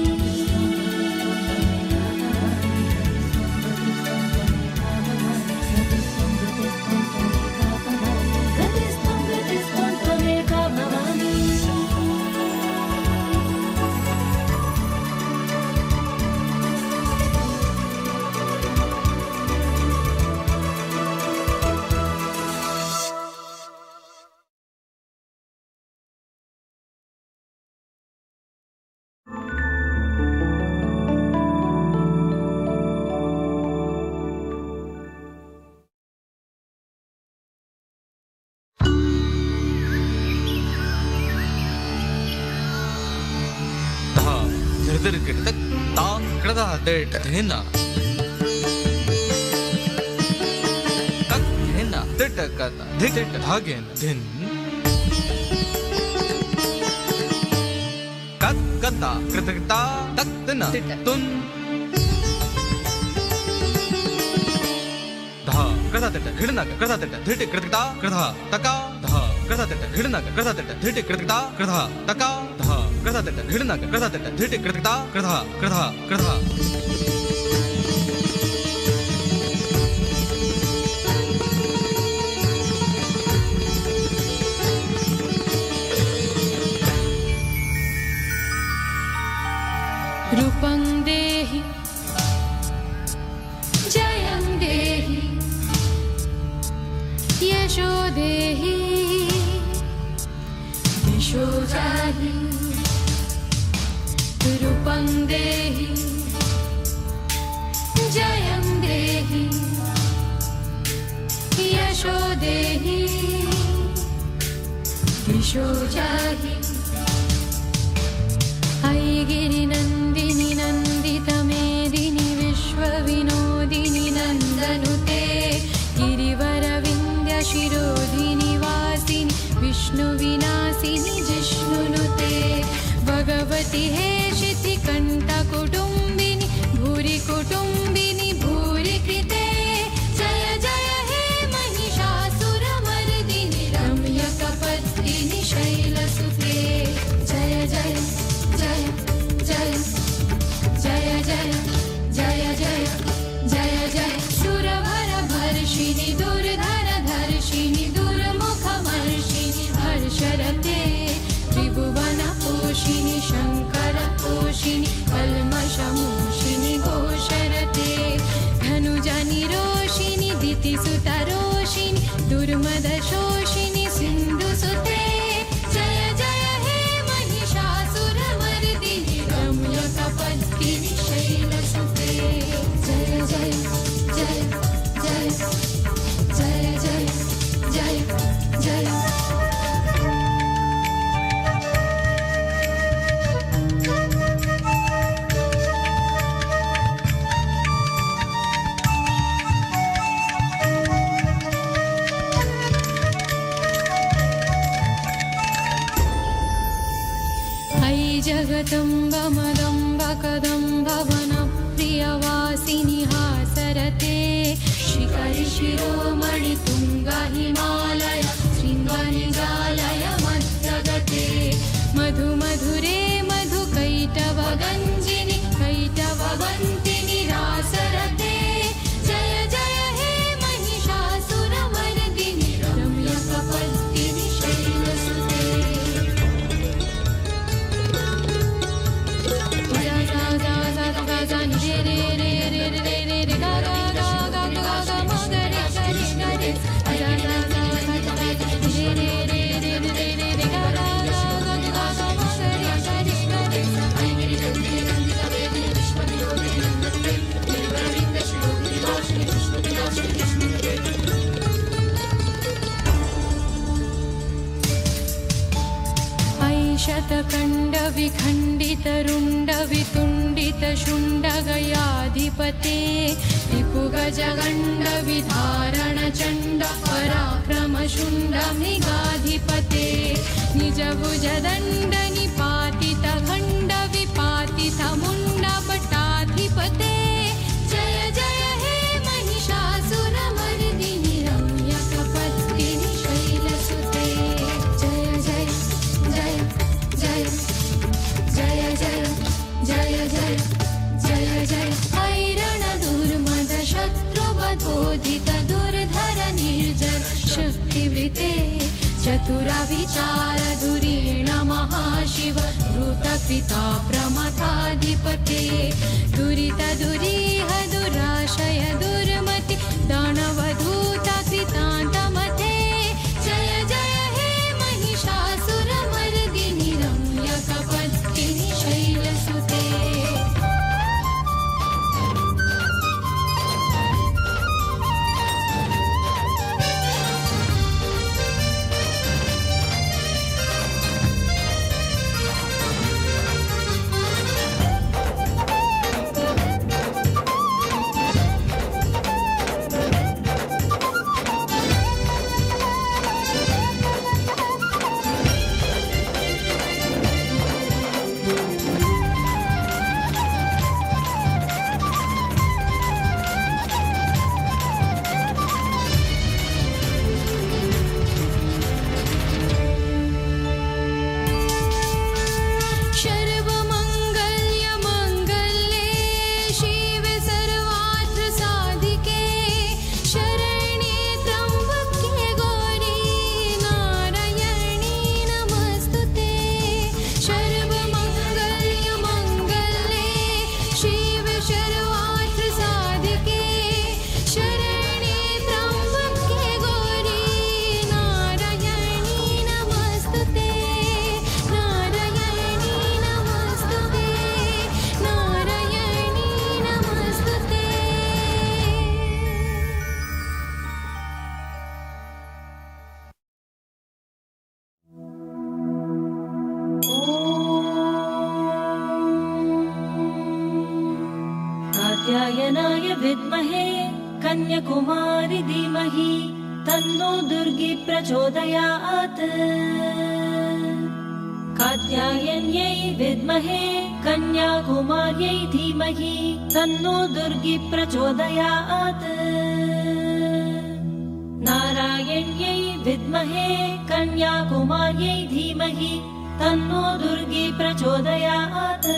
[SPEAKER 3] धा ಕೃತತಟ ಹಿಡನಗ ಕೃತತಟ ಧಿಟಿ ಕೃತಕಟ ಕೃತ ತಕ ಧ ಕೃತತಟ ಹಿಡನಗ ಕೃತತಟ ಧಿಟಿ ಕೃತಕಟ ಕೃತ ಕೃತ ಕೃತ
[SPEAKER 4] रूपं देहि जयं देहि यशो देहि दिशो जाहि रूपं देहि जयं देहि यशो देहि दिशो जाहि ऐगिरिनन्दिनि नन्दितमेदिनि विश्वविनोदिनि नन्दनुते गिरिवरविन्द्यशिरोधिनि वासिनि विष्णुविनाशिनि जिष्णुनुते भगवति हे शितिकण्ठकुटुम्बिनि भूरि कुटुम्बिनि भूरि कृते जय जय हे महिषासुरमर्दिनि रम्यकपर्दिनि शैलसुते जय जय जय जय जय जय जय जय जय जय सुरवरभर्षिणि दुर्धरधर्षिणि दुर्मुखमर्षिणि हर्षरते त्रिभुवनपोषिणि शङ्करपोषिणि कल्मषमोषिणि घोषरते धनुजनिरोषिणि दितिसुतरोषिणि दुर्मदशोषिणि सिन्धुसुते जय जय हे महिषासुरमर्दिनि रम्यकपर्दिनि शैलसुते जय जय जय जय जय जय जय जय जगदम्ब मदम्ब कदम्ब वनप्रियवासिनि हासरते शिखरि शिरोमणि तुङ्ग हिमालय शृङ्गनिजालय मध्यगते मधु मधुरे मधु कैटवगञ्जिनि कैटववन्तिनि रासरते जय जय हे महिषासुरमर्दिनि रम्यकपर्दिनि शैलसुते शतखण्ड विखण्डित रुण्ड वितुण्डित शुण्ड गयाधिपते रिपुगजगण्ड विधारण चण्ड पराक्रम शुण्ड मृगाधिपते निज भुजदण्ड निपातित खण्ड विपातित मुण्ड पटाधिपते जय जय हे महिषासुरमर्दिनि रम्यकपर्दिनि शैलसुते जय जय जय जय जय जय जय जय जय जय ऐरण दुर्मद शत्रुवधोदित दुर्धर निर्जर शक्तिवृते चतुरविचार धुरीण महाशिव धृतकृता प्रमथाधिपते दुरित दुरीह दुराशय दुर्मति दानवधूत कृतान्तमते जय जय हे महिषासुरमर्दिनि रम्यकपर्दिनि शैलसुते
[SPEAKER 5] कात्यायनाय विद्महे कन्याकुमारी धीमहि तन्नो दुर्गी प्रचोदयात्। कात्यायन्यै विद्महे कन्याकुमार्यै धीमहि तन्नो दुर्गी प्रचोदयात्। नारायण्यै विद्महे कन्याकुमार्यै धीमहि तन्नो दुर्गी प्रचोदयात्।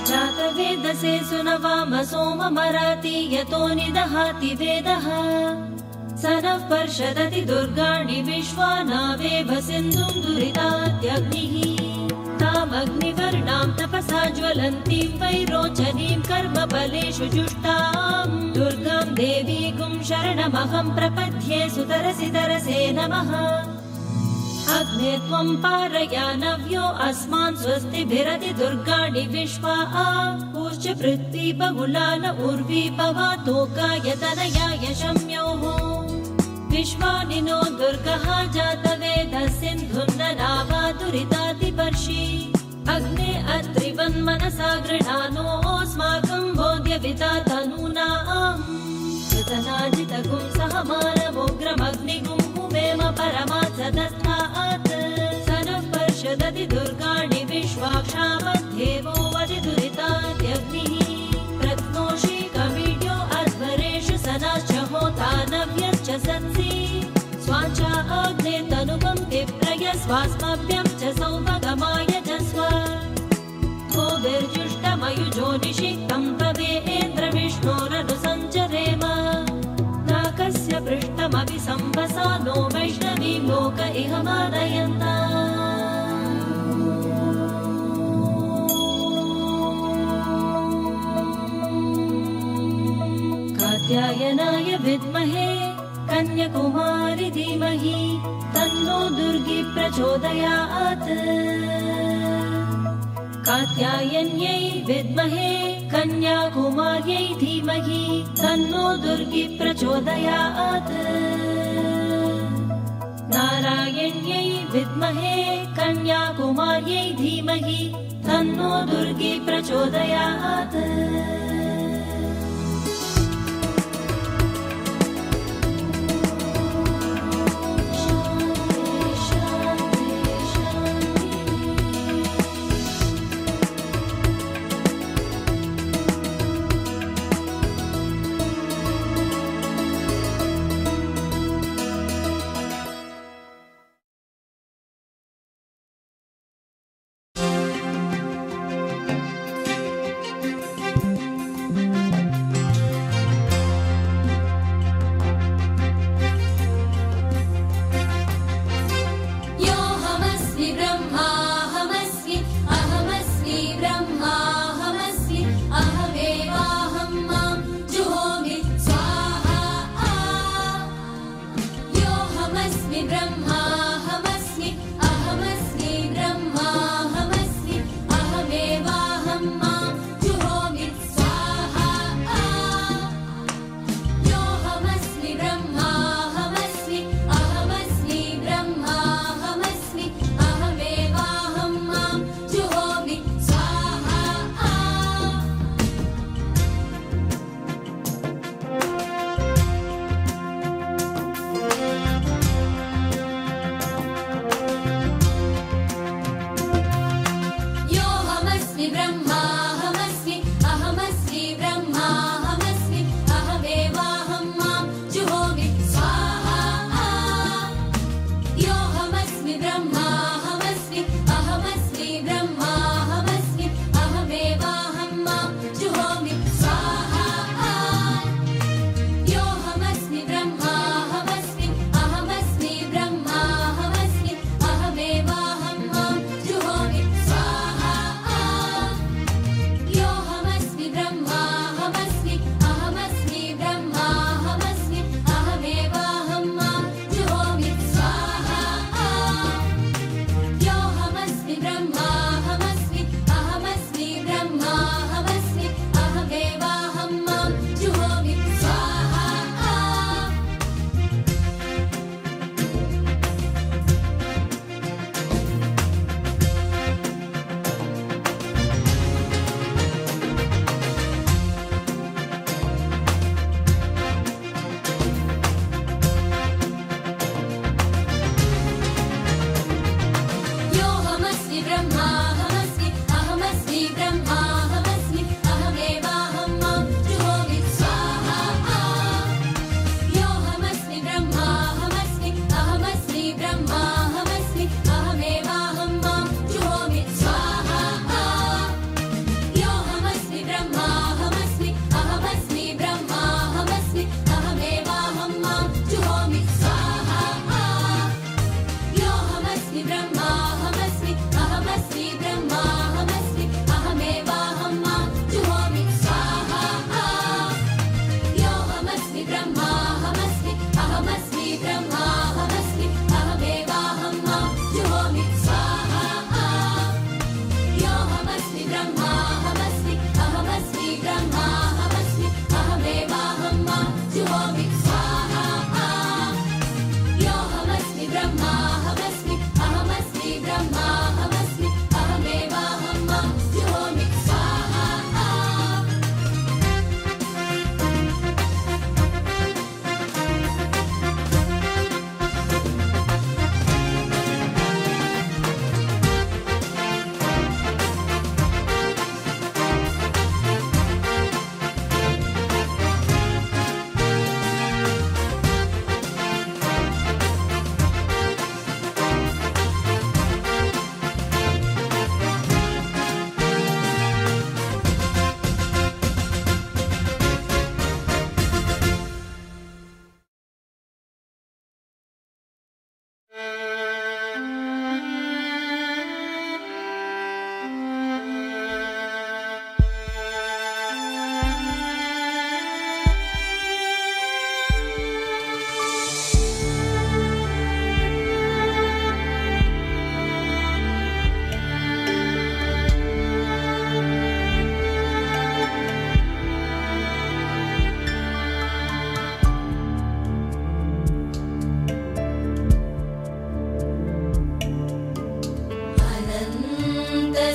[SPEAKER 5] जातवेदसे सुनवाम सोममराति यतो निदहाति वेदः। स नः पर्षदति दुर्गाणि विश्वानावेव सिन्धुं दुरितात्यग्निः। तामग्निवर्णां तपसा ज्वलन्तीं वैरोचनीं कर्मफलेषु जुष्टां दुर्गां देवीं शरणमहं प्रपद्ये सुतरसि तरसे नमः। अग्ने त्वं पारयानव्यो अस्मान् स्वस्तिभिरति दुर्गाणि विश्वा पूज्य पृथ्वी बहुलान उर्वी भवातोकायतनयाय शम्योः। विश्वानि नो दुर्गः जातवेदः सिन्धुन्ननावा दुरितातिपर्षि। अग्ने अत्रिवन्मनसा गृणानोऽस्माकं बोध्यविता तनूनाम्। कृतनाजितगुं सह मानवोग्रमग्निगुं हुमेम परमात् सदस्तात्। स नः पर्षदति दुर्गाणि विश्वाक्षामध्येवो वदि दुरितात्यग्निः। प्रत्नोषि कवीड्यो अध्वरेषु सनाश्च होतानव्यश्च सत्सि। स्वाञ्चा अग्ने तनुवं विप्रय स्वास्मभ्यं च सौभगमाय च स्व। गोभिर्जुष्टमयुजो निषिक्तं तवेन्द्र विष्णोरनुसञ्चरेम। नाकस्य पृष्ठमपि सम्भसा नो वैष्णवीं लोक इह मानयन्ता। कात्यायनाय विद्महे कन्याकुमारी धीमहि तन्नो दुर्गी प्रचोदयात्। कात्यायन्यै विद्महे कन्याकुमार्यै धीमहि तन्नो दुर्गी प्रचोदयात्। नारायण्यै विद्महे कन्याकुमार्यै धीमहि तन्नो दुर्गी प्रचोदयात्।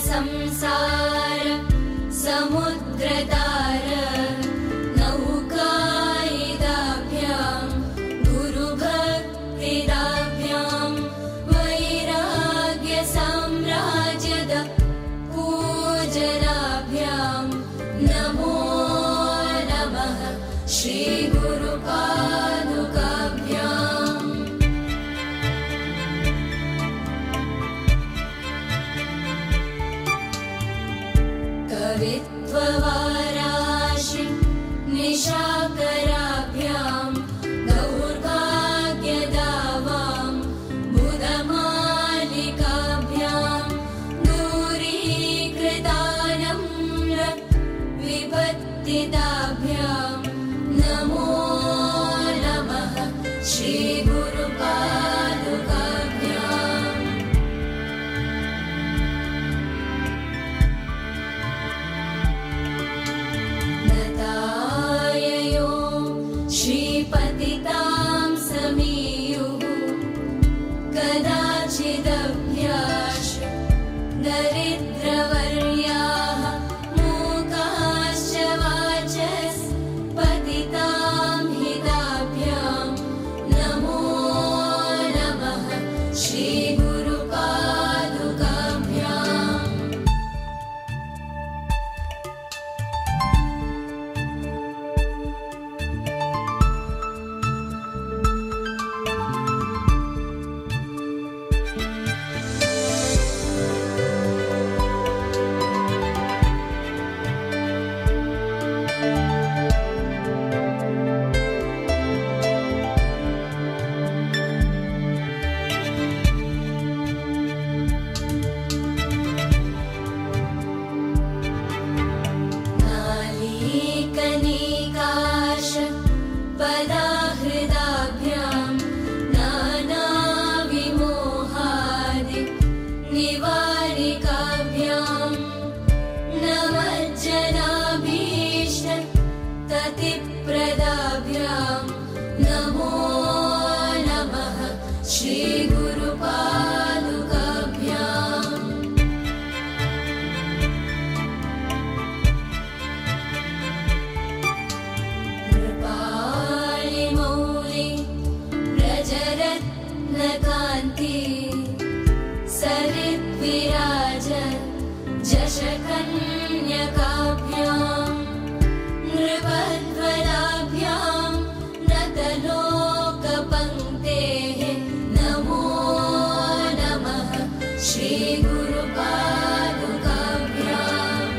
[SPEAKER 4] संसार समुद्रतार नौकायिदाभ्यां गुरुभक्तिदाभ्यां वैराग्यसाम्राज्यद पूजनाभ्यां नमो नमः श्रीगुरुपादुकाभ्याम्। कवित्ववाराशि निशाकराभ्यां दौर्भाग्यदावां बुधमालिकाभ्यां दूरीकृतानम्र विपत्तिदाभ्यां नमो नमः श्रीगुरुपादुकाभ्याम्। नताययो श्रीपतितां समीयुः कदाचिदभ्याश दरिद्रवर्याः मूकाश्च वाचस्पतितां हिताभ्यां नमो नमः श्रीगुरुपादुकाभ्याम्। नालीकनिकाश पदाहृदाभ्यां नानाविमोहादि निवारिकाभ्यां नमज्जनाभीष्ट ततिप्रदाभ्यां नमो नमः श्रीगुरुपादुकाभ्याम्। कृपालिमौलि व्रजरत्नकान्ति सरिद्विराज जशकन्यकाभ्यां नृपध्वलाभ्यां नतलोकपङ्क्तेः नमो नमः श्रीगुरुपादुकाभ्याम्।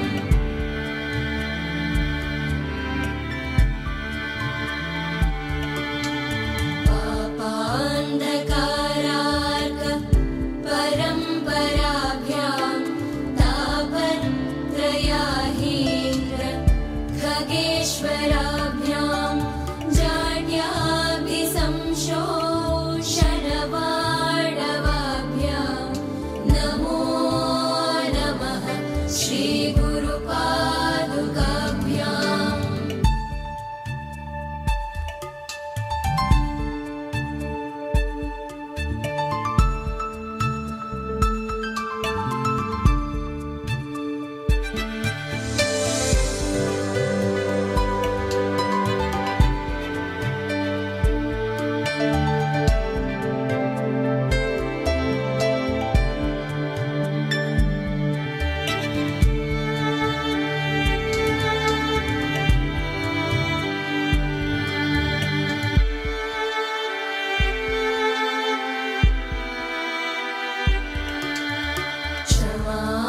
[SPEAKER 4] पापान्धकारार्क परम्पराभ्यां तापत्रयाहीन्द्र खगेश्वराभ्यां जाड्याभिसंशोषणवाडवाभ्यां नमो नमः श्रीगुरुपादुकाभ्याम्।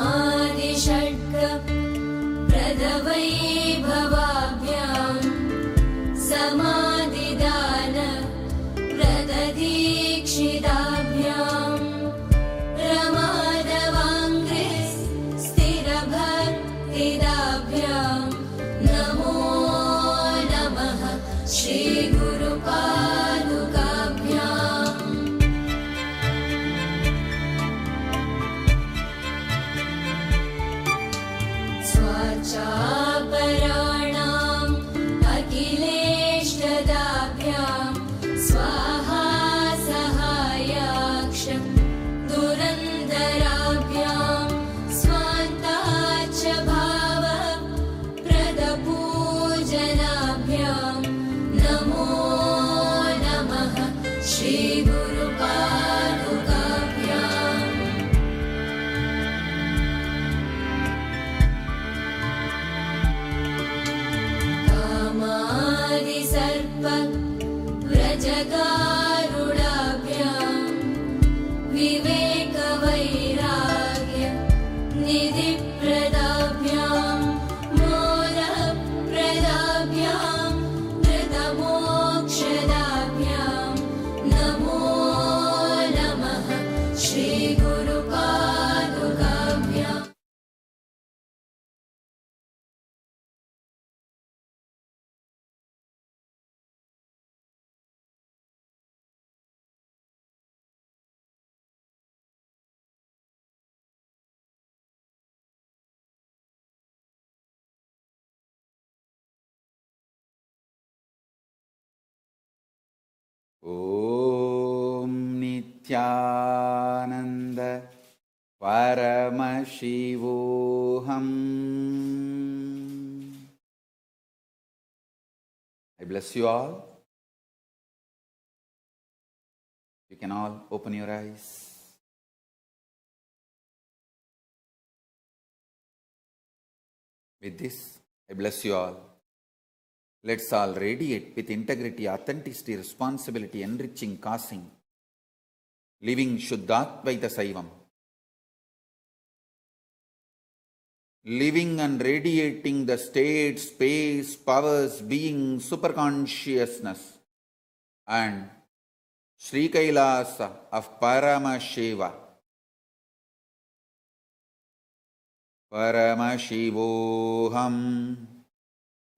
[SPEAKER 4] क्षमादिषड्ग प्रदवैभवाभ्यां समाधिदान प्रददीक्षिताभ्यां रमादवाङ्घ्रिः स्थिरभक्तिदाभ्यां नमो नमः श्रीगुरुपादुकाभ्याम्। स्वाचापराणाम् अखिलेष्टदाभ्यां स्वाहा सहायाक्ष दुरन्दराभ्यां स्वान् विवेकवैराग्य निधिप्रदाभ्यां मोदप्रदाभ्यां धृतमोक्षदाभ्यां नमो नमः श्रीगुरुपादुकाभ्याम्।
[SPEAKER 1] ॐ नित्यानन्द परमशिवोऽहम्। I bless you all. You can all open your eyes. With this, I bless you all. Let's all radiate with integrity, authenticity, responsibility, enriching, causing, living Shuddhatvaita Saivam. Living and radiating the state, space, powers, being, superconsciousness, and Sri Kailasa of Paramashiva. Paramashivoham.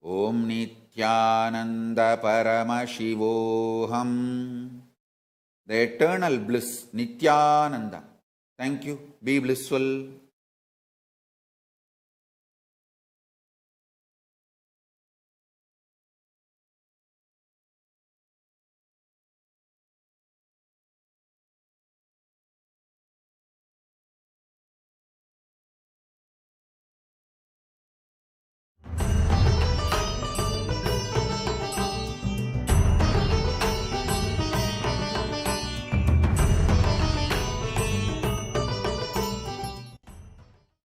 [SPEAKER 1] Om Nityananda Paramashivoham. The eternal bliss, Nityananda. Thank you. Be blissful.